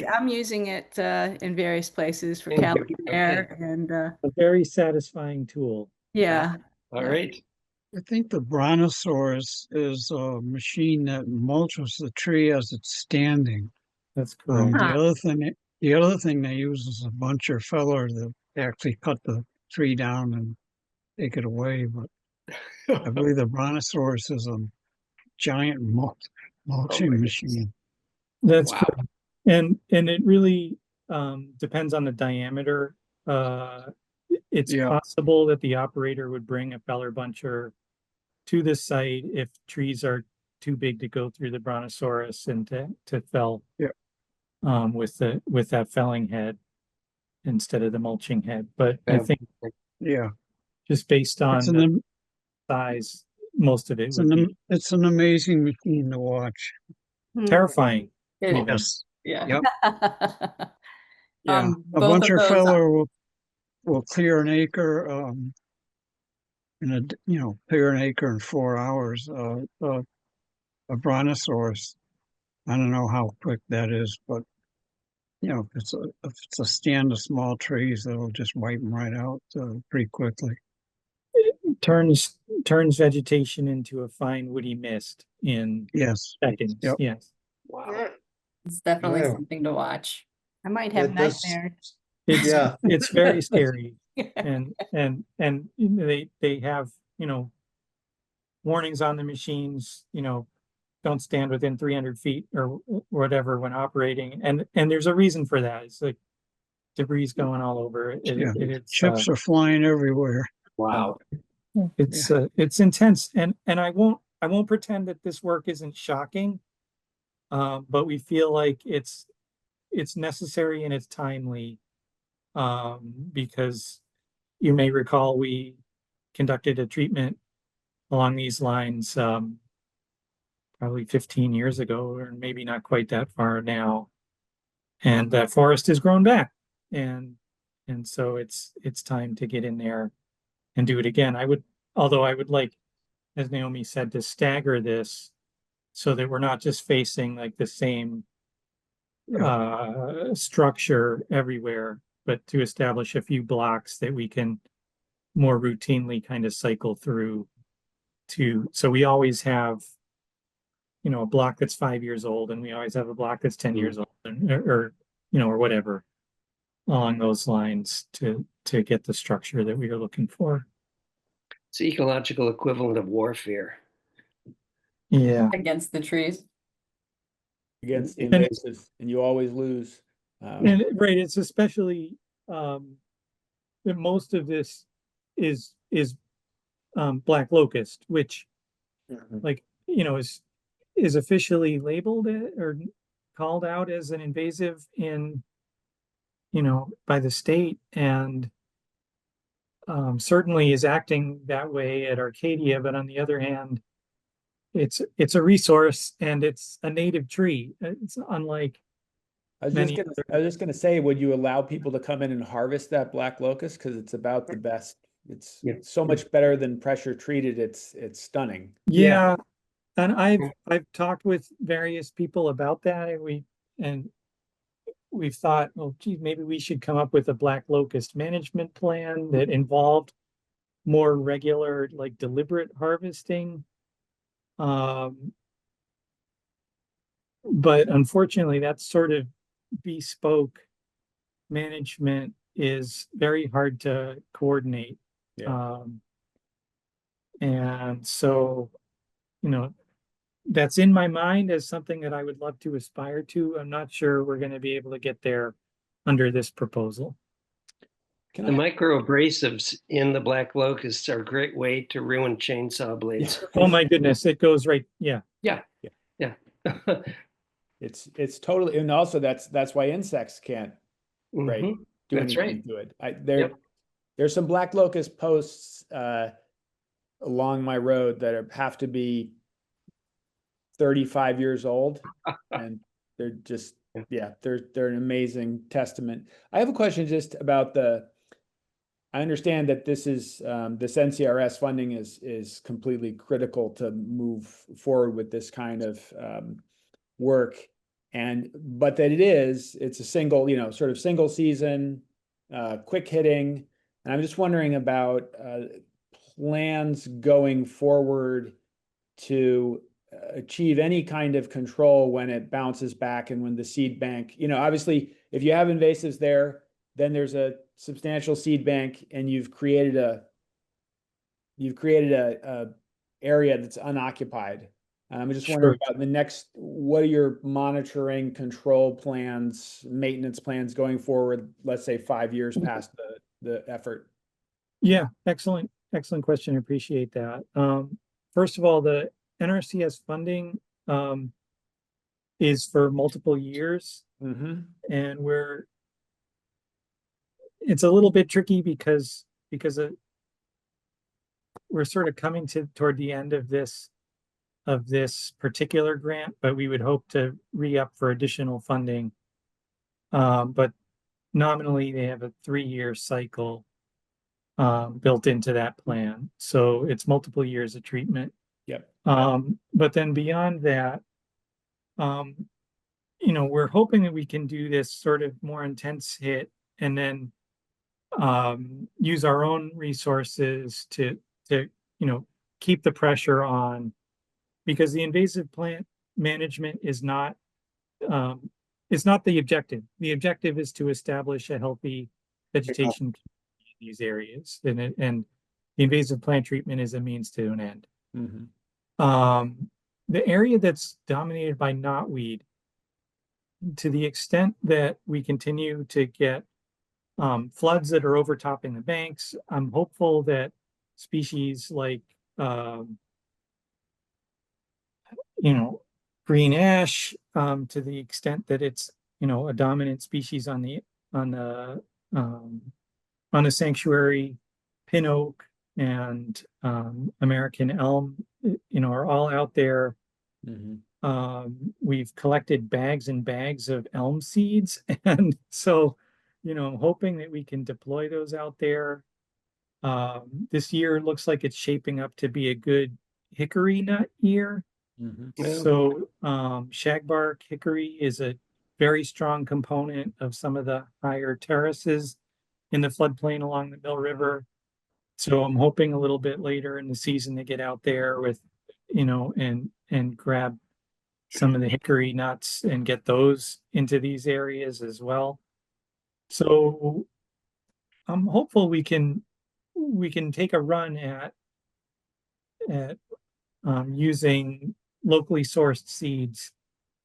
I'm using it in various places for Thank you. county air and A very satisfying tool. yeah. All right. I think the Brontosaurus is a machine that mulches the tree as it's standing. That's correct. The other thing they use is a buncher feller that actually cut the tree down and take it away. But I believe the Brontosaurus is a giant mulching machine. That's Wow. correct. And it really depends on the diameter. It's possible that the operator would bring a feller buncher to the site if trees are too big to go through the Brontosaurus and to fell with that felling head instead of the mulching head. But I think just based on the size, most of it would be it's an amazing machine to watch. terrifying. Yes. Yeah. Yeah. A Both of buncher those, feller will clear an acre clear an acre in 4 hours. A Brontosaurus, I don't know how quick that is, but if it's a stand of small trees, it'll just wipe them right out pretty quickly. Turns vegetation into a fine woody mist in seconds. Yep. Yes. Wow. it's definitely Wow. something to watch. I might have That's- nightmares. It's very scary. And they have, warnings on the machines, don't stand within 300 feet or whatever when operating. And there's a reason for that. It's like debris going all over. Chips are flying everywhere. Wow. It's intense. And I won't pretend that this work isn't shocking. But we feel like it's necessary and it's timely. Because you may recall we conducted a treatment along these lines probably 15 years ago, or maybe not quite that far now. And that forest has grown back. And so it's time to get in there and do it again. Although I would like, as Naomi said, to stagger this so that we're not just facing like the same structure everywhere, but to establish a few blocks that we can more routinely kind of cycle through so we always have, a block that's 5 years old and we always have a block that's 10 years old or whatever along those lines to get the structure that we are looking for. It's the ecological equivalent of warfare. Yeah. Against the trees. Against invasives, and you always lose. And right, it's especially that most of this is black locust, which is officially labeled or called out as an invasive in by the state, and certainly is acting that way at Arcadia, but on the other hand, it's a resource and it's a native tree. It's unlike I was many just gonna say, would you allow people to come in and harvest that black locust? Because it's about the best. It's Yeah. so much better than pressure treated. It's stunning. Yeah, and I've talked with various people about that, and we've thought, well, gee, maybe we should come up with a black locust management plan that involved more regular, like deliberate harvesting. But unfortunately, that's sort of bespoke management is very hard to coordinate. Yeah. And so, that's in my mind as something that I would love to aspire to. I'm not sure we're going to be able to get there under this proposal. Can The I? microabrasives in the black locusts are a great way to ruin chainsaw blades. Oh my goodness, it goes right. Yeah. Yeah. It's totally, and also that's why insects can't do That's anything right. to it. There's some black locust posts along my road that have to be 35 years old, and they're just they're an amazing testament. I have a question just about I understand that this NCRS funding is completely critical to move forward with this kind of work, but that it's a single, sort of single season, quick hitting. And I'm just wondering about plans going forward to achieve any kind of control when it bounces back and when the seed bank, obviously if you have invasives there, then there's a substantial seed bank and you've created a area that's unoccupied. And I'm just wondering about what are your monitoring control plans, maintenance plans going forward, let's say 5 years past the effort? Yeah, excellent question. I appreciate that. First of all, the NRCS funding is for multiple years, and it's a little bit tricky because we're sort of coming toward the end of this particular grant, but we would hope to re-up for additional funding. But nominally, they have a 3-year cycle built into that plan, so it's multiple years of treatment. Yep. But then beyond that, we're hoping that we can do this sort of more intense hit and then use our own resources to keep the pressure on, because the invasive plant management is not the objective. The objective is to establish a healthy vegetation in these areas, and the invasive plant treatment is a means to an end. The area that's dominated by knotweed, to the extent that we continue to get floods that are overtopping the banks, I'm hopeful that species like green ash, to the extent that it's a dominant species on the sanctuary, pin oak and American elm, are all out there. We've collected bags and bags of elm seeds, and so I'm hoping that we can deploy those out there. This year looks like it's shaping up to be a good hickory nut year. So shagbark hickory is a very strong component of some of the higher terraces in the floodplain along the Mill River. So I'm hoping a little bit later in the season to get out there with, and grab some of the hickory nuts and get those into these areas as well. So I'm hopeful we can take a run at using locally sourced seeds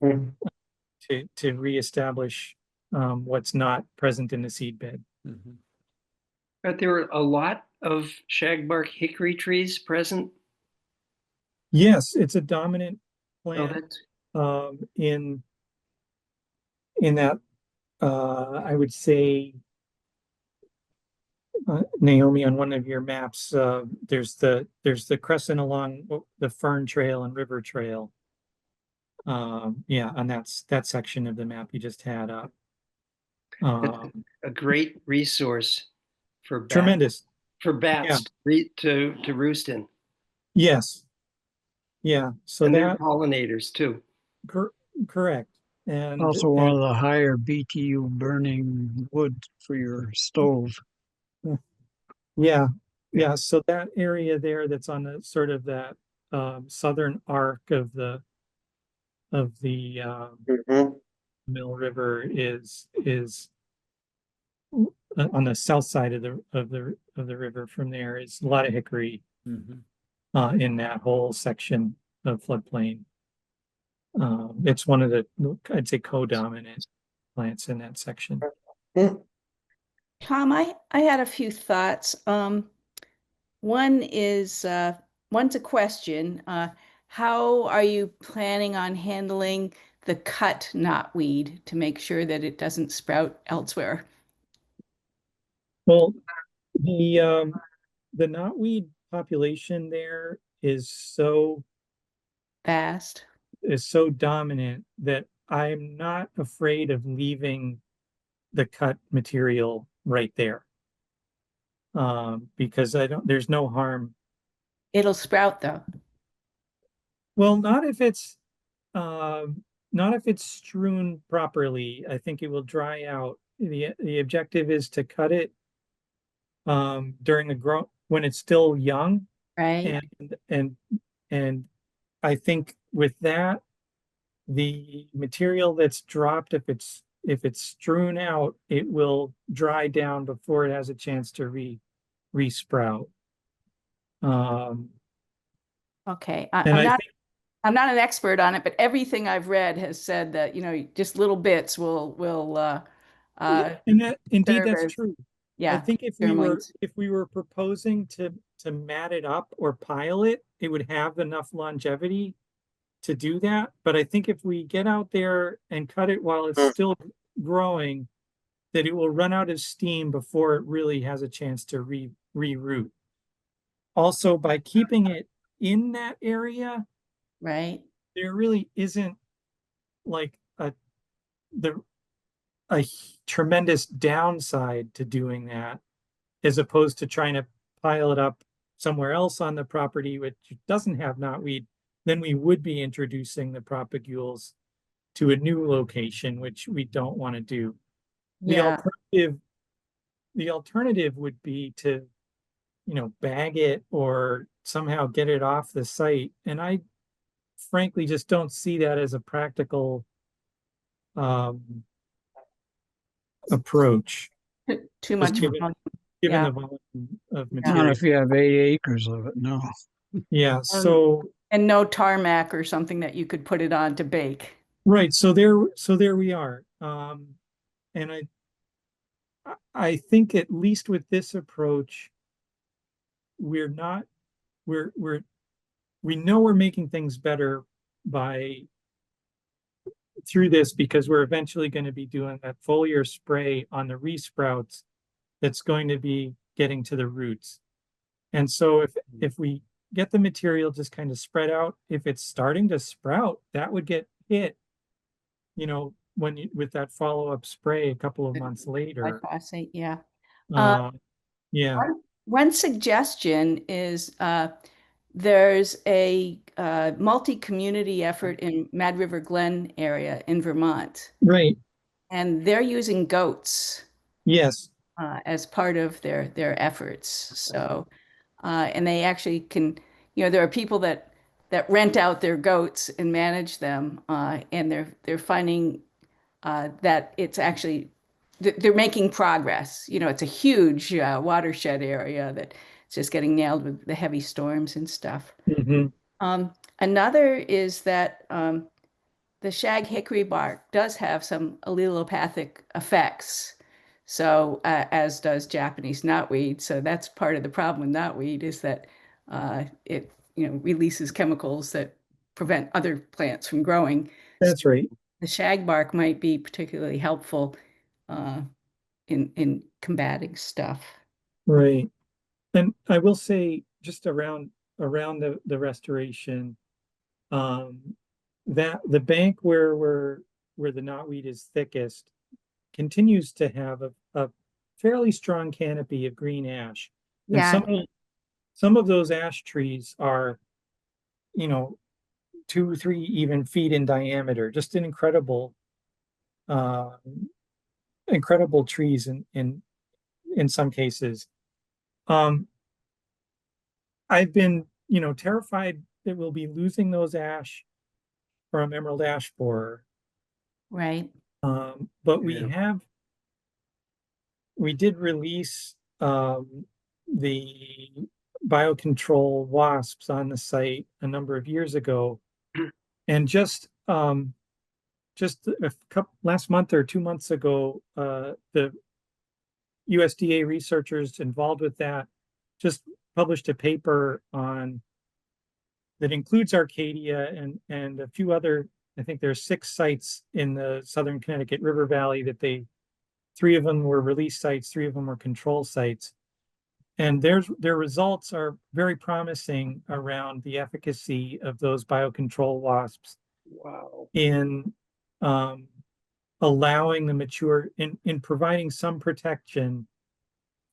to reestablish what's not present in the seed bed. Are there a lot of shagbark hickory trees present? Yes, it's a dominant plant in that I would say, Naomi, on one of your maps, there's the crescent along the Fern Trail and River Trail. Yeah, and that section of the map you just had up. A great resource for Tremendous. for bats to roost in. Yes. Yeah. So And they're that pollinators too. correct. And Also one of the higher BTU burning wood for your stove. yeah. Yeah. So that area there that's on the sort of that southern arc of the Mill River is on the south side of the river. From there is a lot of hickory in that whole section of floodplain. It's one of the, I'd say, co-dominant plants in that section. Tom, I had a few thoughts. One is one's a question. How are you planning on handling the cut knotweed to make sure that it doesn't sprout elsewhere? Well, the knotweed population there is so dominant that I'm not afraid of leaving the cut material right there. Because there's no harm. It'll sprout though. Well, not if it's strewn properly. I think it will dry out. The objective is to cut it during the when it's still young. Right. And I think with that, the material that's dropped, if it's strewn out, it will dry down before it has a chance to re-sprout. Okay. And I'm not an expert on it, but everything I've read has said that, just little bits will and indeed serve that's as- true. Yeah. I think if we were proposing to mat it up or pile it, it would have enough longevity to do that. But I think if we get out there and cut it while it's still growing, that it will run out of steam before it really has a chance to reroot. Also, by keeping it in that area, right, there really isn't like a tremendous downside to doing that, as opposed to trying to pile it up somewhere else on the property which doesn't have knotweed. Then we would be introducing the propagules to a new location, which we don't want to do. Yeah. The alternative would be to, bag it or somehow get it off the site. And I frankly just don't see that as a practical approach. Too much given yeah. the volume of Not material. if you have 8 acres of it, no. Yeah, so and no tarmac or something that you could put it on to bake. right, so there we are. And I think at least with this approach, we know we're making things better through this, because we're eventually going to be doing that foliar spray on the resprouts that's going to be getting to the roots. And so if we get the material just kind of spread out, if it's starting to sprout, that would get hit, with that follow-up spray a couple of months later. Glyphosate, yeah. Yeah. One suggestion is there's a multi-community effort in Mad River Glen area in Vermont. Right. And they're using goats. Yes. As part of their efforts. So, and they actually can, there are people that rent out their goats and manage them, and they're finding that it's actually they're making progress. It's a huge watershed area that's just getting nailed with the heavy storms and stuff. Another is that the shag hickory bark does have some allelopathic effects. So as does Japanese knotweed. So that's part of the problem with knotweed, is that it releases chemicals that prevent other plants from growing. That's right. The shag bark might be particularly helpful in combating stuff. Right. And I will say just around the restoration, that the bank where the knotweed is thickest continues to have a fairly strong canopy of green ash. And Yeah. some of those ash trees are, 2-3 even feet in diameter, just an incredible trees in some cases. I've been, terrified that we'll be losing those ash from emerald ash borer. Right. But we did release the biocontrol wasps on the site a number of years ago. And just last month or 2 months ago, the USDA researchers involved with that just published a paper that includes Arcadia and a few other, I think there's 6 sites in the Southern Connecticut River Valley that 3 of them were release sites, 3 of them were control sites. And their results are very promising around the efficacy of those biocontrol wasps. Wow. In allowing in providing some protection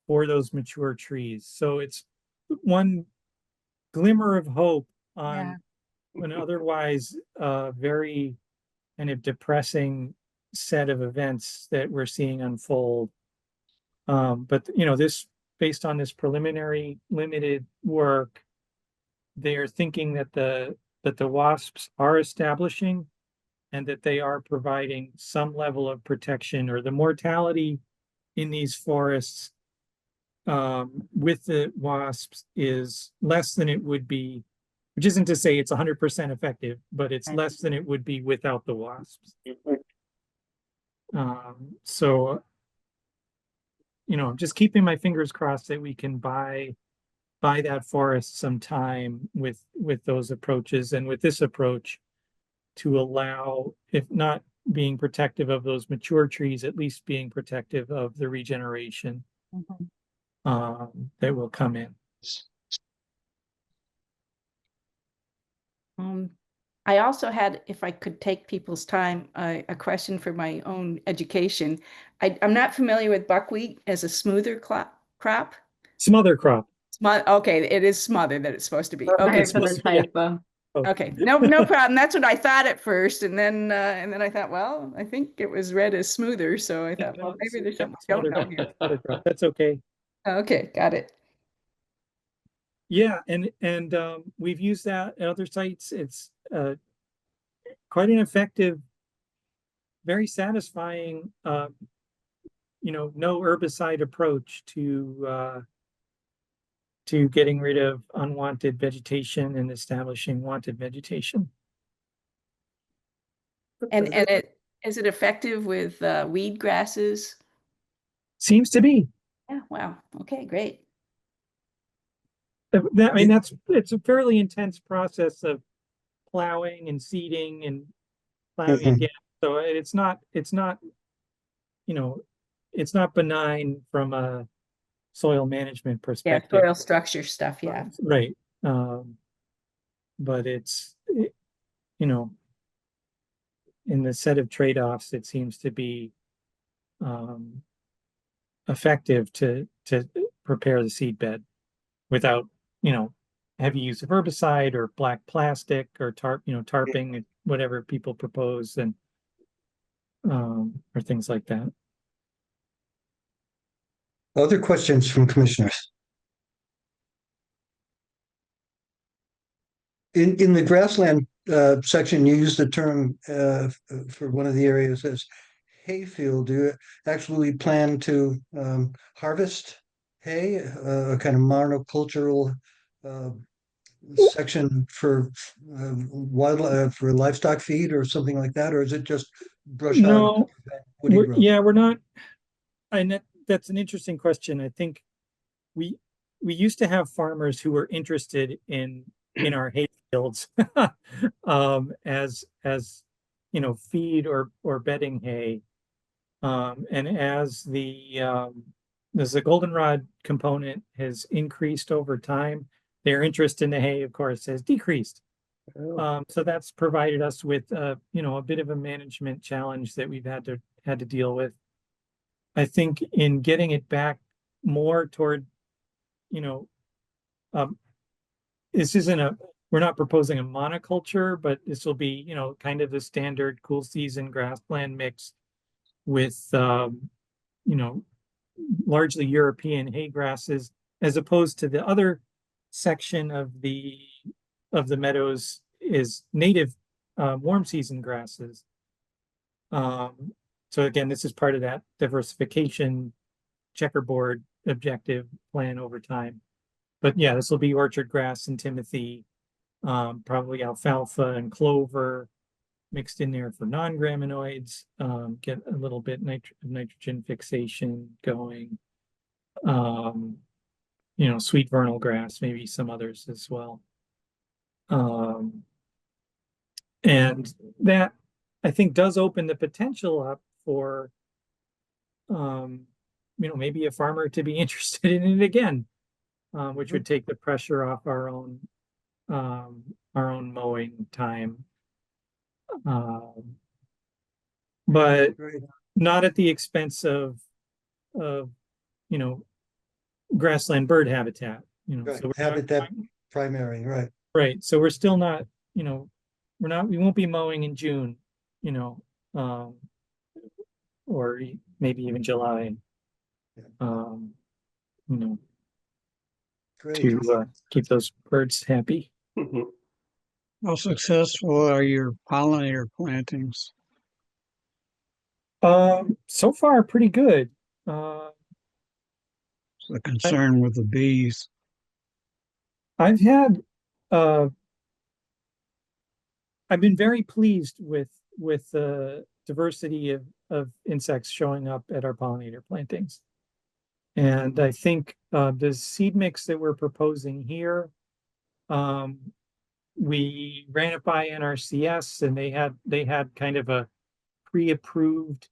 for those mature trees. So it's one glimmer of hope on an otherwise very kind of depressing set of events that we're seeing unfold. But this, based on this preliminary limited work, they are thinking that the wasps are establishing and that they are providing some level of protection, or the mortality in these forests with the wasps is less than it would be, which isn't to say it's 100% effective, but it's less than it would be without the wasps. So, just keeping my fingers crossed that we can buy that forest some time with those approaches, and with this approach to allow, if not being protective of those mature trees, at least being protective of the regeneration that will come in. I also had, if I could take people's time, a question for my own education. I'm not familiar with buckwheat as a smoother crop. Smother crop. Okay, it is smother that it's supposed to be. Sorry Okay, for the typo. Okay, no problem. That's what I thought at first, and then I thought, well, I think it was read as smoother, so I thought, well, maybe there's something I don't know here. That's okay. Okay, got it. Yeah, and we've used that at other sites. It's quite an effective, very satisfying, no herbicide approach to getting rid of unwanted vegetation and establishing wanted vegetation. And is it effective with weed grasses? Seems to be. Yeah. Wow. Okay. Great. It's a fairly intense process of plowing and seeding and plowing again. So it's not benign from a soil management perspective. Yeah, soil structure stuff. Yeah. Right. But it's, in the set of trade-offs, it seems to be effective to prepare the seed bed without, heavy use of herbicide or black plastic or tarping, whatever people propose, and or things like that. Other questions from commissioners? In the grassland section, you used the term for one of the areas as hayfield. Do you actually plan to harvest hay, a kind of monocultural section for wildlife, for livestock feed or something like that, or is it just brush hog? No, we're not. That's an interesting question. I think we used to have farmers who were interested in our hay fields as feed or bedding hay. And as the goldenrod component has increased over time, their interest in the hay, of course, has decreased. Oh, So that's provided us with, you know, a bit of a management challenge that we've had to deal with. I think in getting it back more toward, you know, this isn't we're not proposing a monoculture, but this will be, you know, kind of the standard cool season grassland mix with, you know, largely European hay grasses, as opposed to the other section of the meadows is native warm season grasses. So again, this is part of that diversification checkerboard objective plan over time. But yeah, this will be orchard grass and timothy, probably alfalfa and clover mixed in there for non-graminoids, get a little bit nitrogen fixation going. You know, sweet vernal grass, maybe some others as well. And that I think does open the potential up for, you know, maybe a farmer to be interested in it again, which would take the pressure off our own mowing time. But Great. not at the expense of, you know, grassland bird habitat, you know. Right, So habitat primary, right. right. So we're still not, you know, we won't be mowing in June, you know, or maybe even July. Yeah. You know, Great. to keep those birds happy. How successful are your pollinator plantings? So far pretty good. The concern with the bees. I've had I've been very pleased with the diversity of insects showing up at our pollinator plantings. And I think the seed mix that we're proposing here, we ran it by NRCS and they had kind of a pre-approved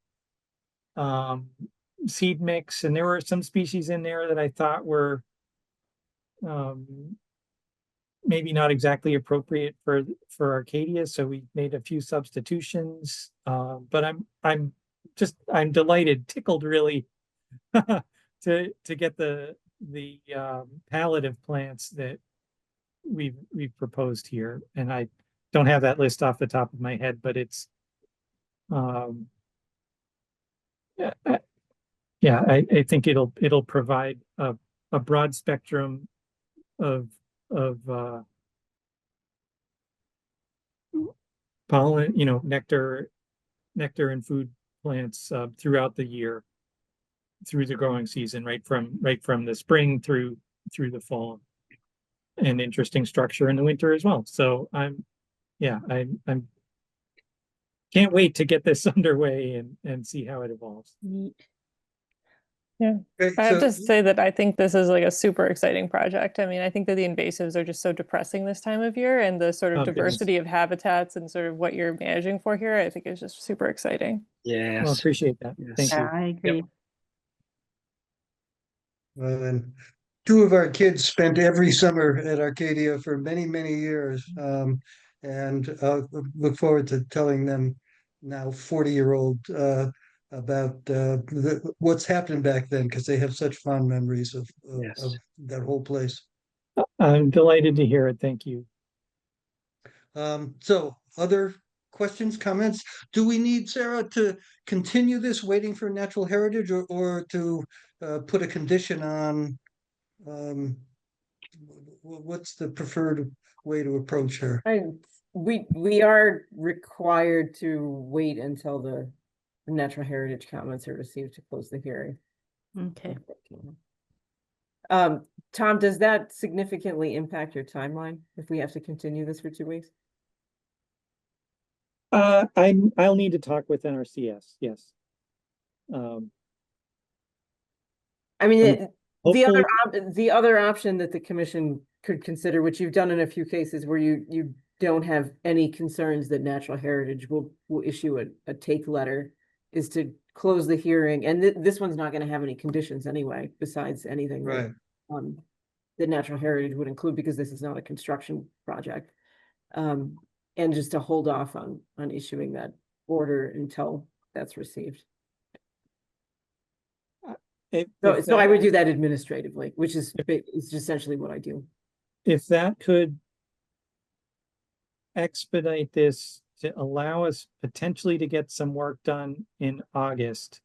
seed mix, and there were some species in there that I thought were maybe not exactly appropriate for Arcadia, so we made a few substitutions. But I'm delighted, tickled really to get the palette of plants that we've proposed here. And I don't have that list off the top of my head, but it's yeah, I think it'll provide a broad spectrum of pollen, you know, nectar and food plants throughout the year, through the growing season, right from the spring through the fall, and interesting structure in the winter as well. So I'm can't wait to get this underway and see how it evolves. Yeah, Great. I have So, to say that I think this is like a super exciting project. I mean, I think that the invasives are just so depressing this time of year, and the sort of Oh, goodness. diversity of habitats and sort of what you're managing for here, I think is just super exciting. yes. Well, appreciate that. Yes. Thank you. I agree. and two of our kids spent every summer at Arcadia for many, many years. And look forward to telling them now 40-year-old about what's happened back then, because they have such fond memories of Yes. that whole place. I'm delighted to hear it. Thank you. So other questions, comments? Do we need Sarah to continue this waiting for natural heritage, or to put a condition on what's the preferred way to approach her? We are required to wait until the natural heritage comments are received to close the hearing. Okay. Tom, does that significantly impact your timeline if we have to continue this for 2 weeks? I'll need to talk with NRCS. Yes. I mean, hopefully- the other option that the commission could consider, which you've done in a few cases where you don't have any concerns that natural heritage will issue a take letter, is to close the hearing, and this one's not gonna have any conditions anyway, besides anything that, Right. the natural heritage would include, because this is not a construction project. And just to hold off on issuing that order until that's received. So I would do that administratively, which is essentially what I do. If that could expedite this to allow us potentially to get some work done in August,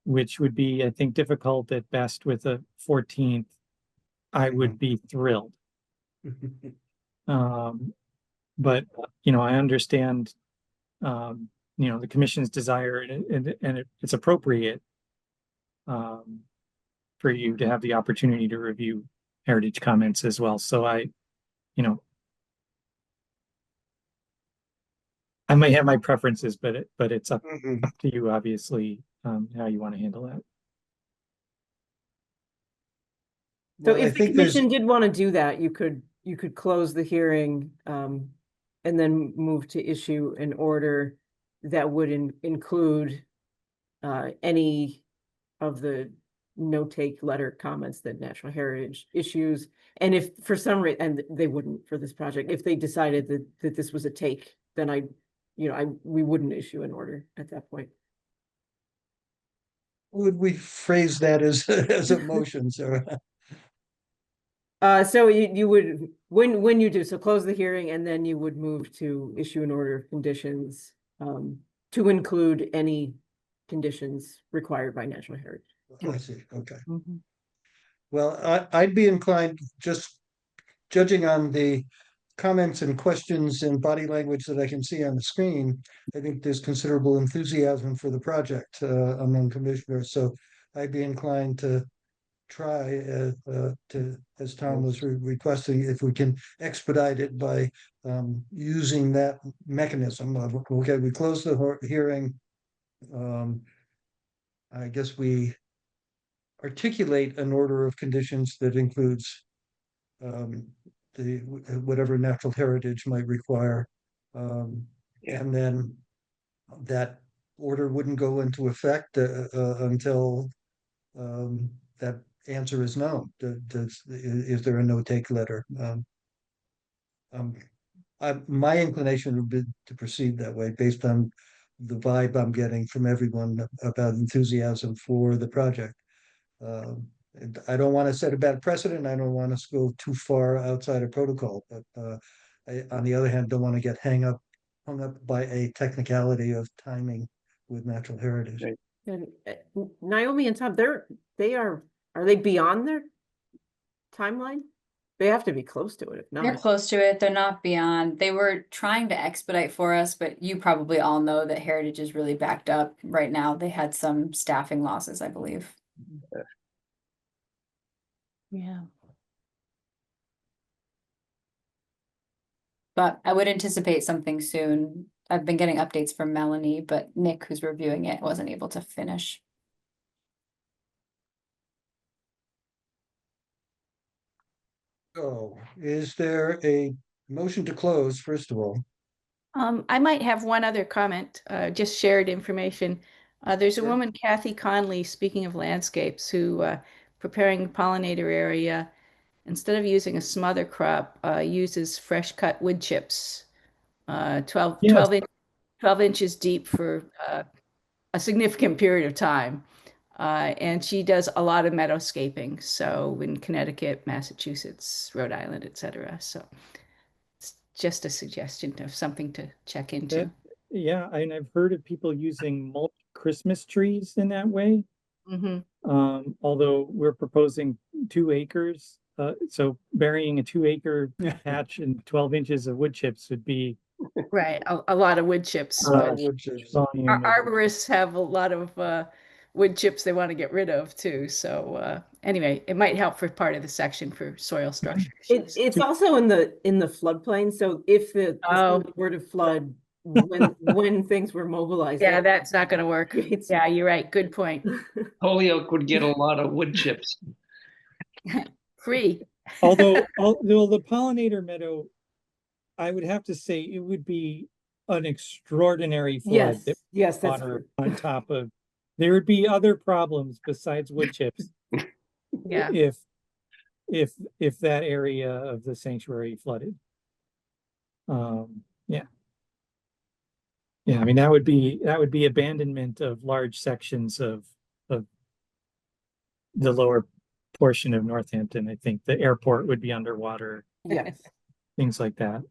which would be, I think, difficult at best with a 14th, I would be thrilled. But, you know, I understand, you know, the commission's desire, and it's appropriate for you to have the opportunity to review heritage comments as well. So you know, I might have my preferences, but it's up to you, obviously, how you want to handle that. So Well, I if the think there's, commission did want to do that, you could close the hearing, and then move to issue an order that would include any of the no-take letter comments that Natural Heritage issues. And if for some reason, and they wouldn't for this project, if they decided that this was a take, then we wouldn't issue an order at that point. would we phrase that as as a motion, Sarah? So you would, when you do, so close the hearing, and then you would move to issue an order of conditions, to include any conditions required by Natural Heritage. I see, okay. Well, I'd be inclined, just judging on the comments and questions and body language that I can see on the screen, I think there's considerable enthusiasm for the project among commissioners. So I'd be inclined to try to, as Tom was requesting, if we can expedite it by using that mechanism of, okay, we close the hearing. I guess we articulate an order of conditions that includes the whatever natural heritage might require. And then that order wouldn't go into effect until that answer is known. Is there a no-take letter? My inclination would be to proceed that way based on the vibe I'm getting from everyone about enthusiasm for the project. And I don't want to set a bad precedent. I don't want us to go too far outside of protocol, but on the other hand, don't want to get hung up by a technicality of timing with natural heritage. Right. And Naomi and Tom, are they beyond their timeline? They have to be close to it, if They're not. close to it. They're not beyond. They were trying to expedite for us, but you probably all know that Heritage is really backed up right now. They had some staffing losses, I believe. Yeah. But I would anticipate something soon. I've been getting updates from Melanie, but Nick, who's reviewing it, wasn't able to finish. So is there a motion to close, first of all? I might have one other comment, just shared information. There's a Sure. woman, Kathy Conley, speaking of landscapes, who preparing a pollinator area, instead of using a smother crop, uses fresh cut wood chips, 12 inches deep for a significant period of time. And she does a lot of meadowscaping, so in Connecticut, Massachusetts, Rhode Island, etc. So it's just a suggestion of something to check into. Yeah, and I've heard of people using mulch Christmas trees in that way. Although we're proposing 2 acres, so burying a 2-acre patch and 12 inches of wood chips would be Right, a lot of wood chips. But volume. arborists have a lot of wood chips they want to get rid of too. So anyway, it might help for part of the section for soil structure. It's also in the floodplain. So if the site were to flood when things were mobilized. Yeah, that's not going to work. Yeah, you're right. Good point. Holyoke would get a lot of wood chips. Free. Although the pollinator meadow, I would have to say it would be an extraordinary flood Yes, that yes, that's water true. on top of, there would be other problems besides wood chips. Yeah. If that area of the sanctuary flooded. Yeah. Yeah, I mean, that would be abandonment of large sections of the lower portion of Northampton. I think the airport would be underwater, Yes. things like that.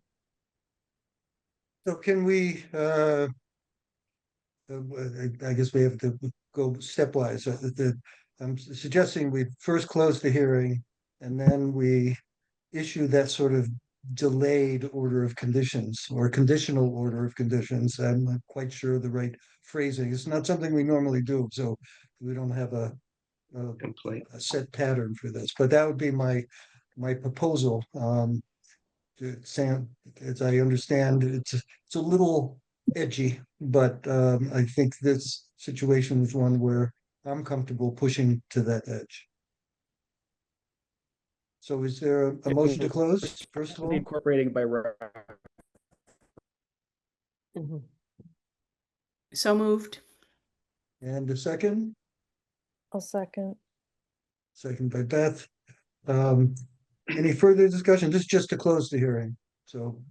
So can we, I guess we have to go stepwise. I'm suggesting we first close the hearing and then we issue that sort of delayed order of conditions or conditional order of conditions. I'm not quite sure the right phrasing. It's not something we normally do, so we don't have a Complete. set pattern for this, but that would be my proposal. Sam, as I understand, it's a little edgy, but I think this situation is one where I'm comfortable pushing to that edge. So is there a motion to close, first of all? Incorporating by Mhm. So moved. And a second? I'll second. Second by Beth. Any further discussion? This is just to close the hearing. So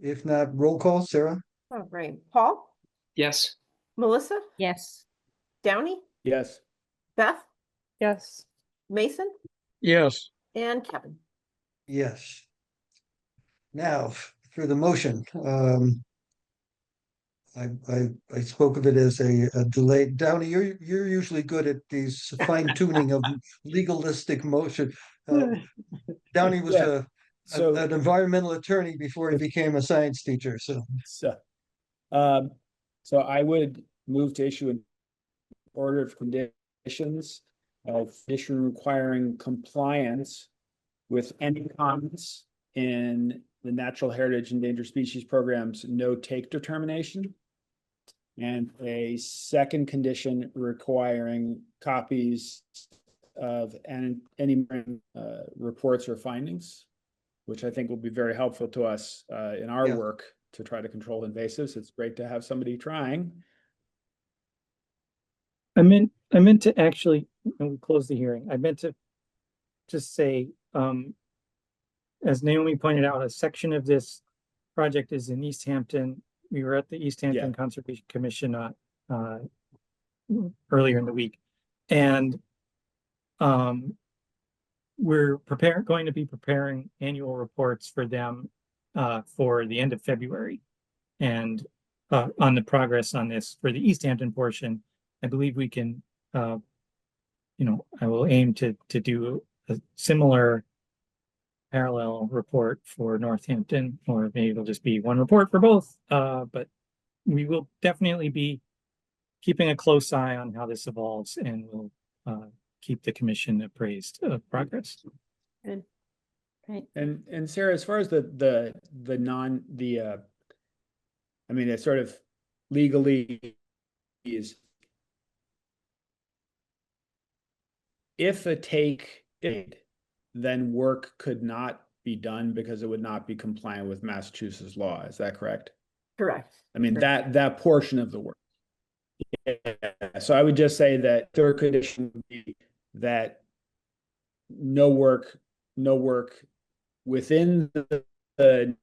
if not, roll call, Sarah? All right, Paul, Yes. Melissa, Yes. Downey, yes. Beth, Yes. Mason, Yes, and Kevin. Yes. Now, for the motion, I spoke of it as a delayed. Downey, you're usually good at these fine tuning of legalistic motion. Downey was Yeah. So, an environmental attorney before he became a science teacher. So so I would move to issue an order of conditions of condition requiring compliance with any comments in the Natural Heritage Endangered Species Program's no-take determination. And a second condition requiring copies of any reports or findings, which I think will be very helpful to us in our work to try to control invasives. It's great to have somebody trying. I meant to actually, when we close the hearing, I meant to just say, as Naomi pointed out, a section of this project is in East Hampton. We were at the East Hampton Conservation Commission earlier in the week, and we're going to be preparing annual reports for them for the end of February, and on the progress on this for the East Hampton portion. I believe we can, I will aim to do a similar parallel report for Northampton, or maybe it'll just be one report for both. But we will definitely be keeping a close eye on how this evolves, and we'll keep the commission appraised of progress. Good. Right. And Sarah, as far as the it sort of legally is, if a take then work could not be done because it would not be compliant with Massachusetts law. Is that correct? Correct. I mean, that portion of the work. Yeah. So I would just say that third condition would be that no work within the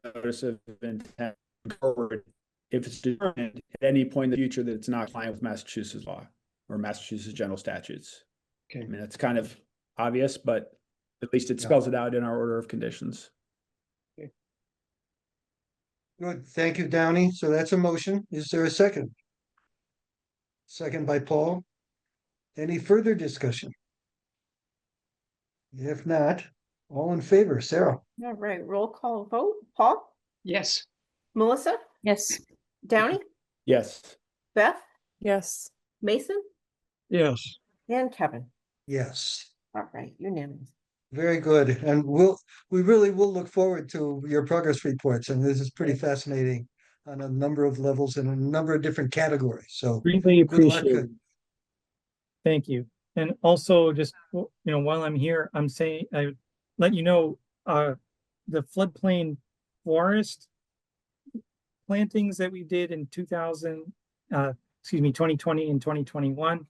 notice of intent forward if it's determined at any point in the future that it's not compliant with Massachusetts law or Massachusetts general statutes. Okay. I mean, that's kind of obvious, but at least it spells it out in our order of conditions. good. Thank you, Downey. So that's a motion. Is there a second? Second by Paul. Any further discussion? If not, all in favor, Sarah? All right, roll call vote. Paul, Yes. Melissa, Yes. Downey, Yes. Beth, Yes. Mason, yes. and Kevin. Yes. All right, unanimous. Very good. And we really will look forward to your progress reports. And this is pretty fascinating on a number of levels and a number of different categories. So Really good luck. appreciate it. Thank you. And also, just while I'm here, I'm saying I let you know the floodplain forest plantings that we did in 2020 and 2021.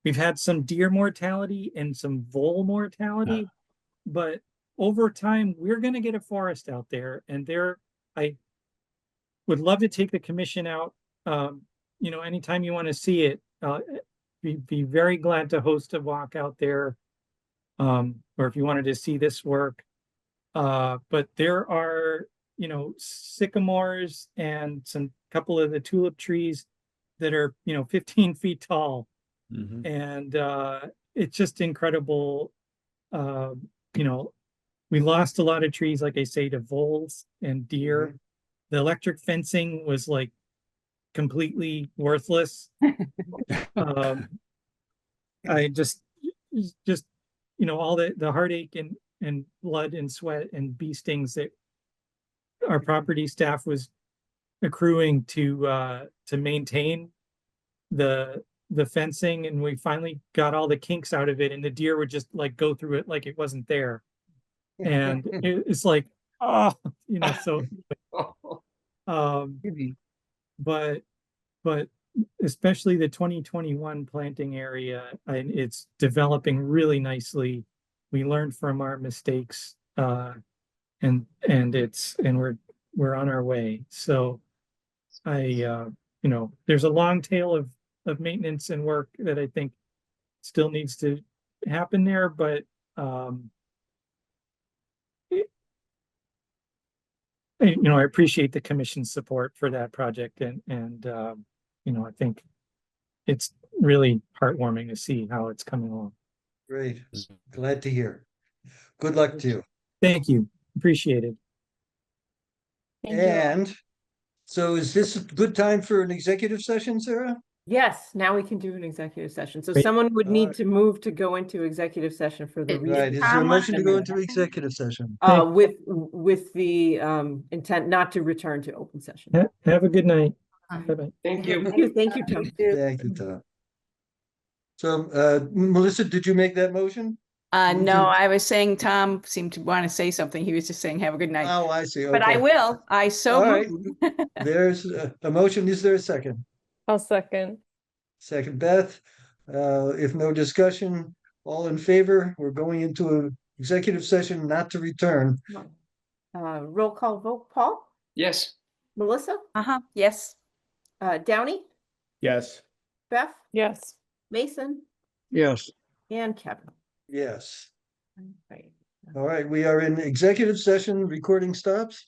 We've had some deer mortality and some vole mortality, but over time, we're going to get a forest out there, and I would love to take the commission out. Anytime you want to see it, be very glad to host a walk out there. Or if you wanted to see this work, but there are, sycamores and some couple of the tulip trees that are, 15 feet tall. And it's just incredible. We lost a lot of trees, like I say, to voles and deer. The electric fencing was like completely worthless. I just all the heartache and blood and sweat and bee stings that our property staff was accruing to maintain the fencing, and we finally got all the kinks out of it, and the deer would just like go through it like it wasn't there. And it's like, so but especially the 2021 planting area, and it's developing really nicely. We learned from our mistakes, and we're on our way. So there's a long tail of maintenance and work that I think still needs to happen there, but I appreciate the commission's support for that project, and I think it's really heartwarming to see how it's coming along. Great. Glad to hear. Good luck to you. Thank you. Appreciate it. And so is this a good time for an executive session, Sarah? Yes, now we can do an executive session. So Great. someone would need Alright. to move to go into executive session for the Right. Is there a motion to go into executive session? with the intent not to return to open session. Have a good night. Bye-bye. Thank you. Thank you, Tom. Thank you, Tom. So, Melissa, did you make that motion? No, I was saying Tom seemed to want to say something. He was just saying, have a good night. Oh, I see. But I Okay. will. I so All right. moved. There's a motion. Is there a second? I'll second. Second, Beth. If no discussion, all in favor, we're going into an executive session not to return. Roll call vote. Paul? Yes. Melissa? Yes. Downey? Yes. Beth? Yes. Mason? Yes. And Kevin. Yes. Right. All right, we are in executive session. Recording stops.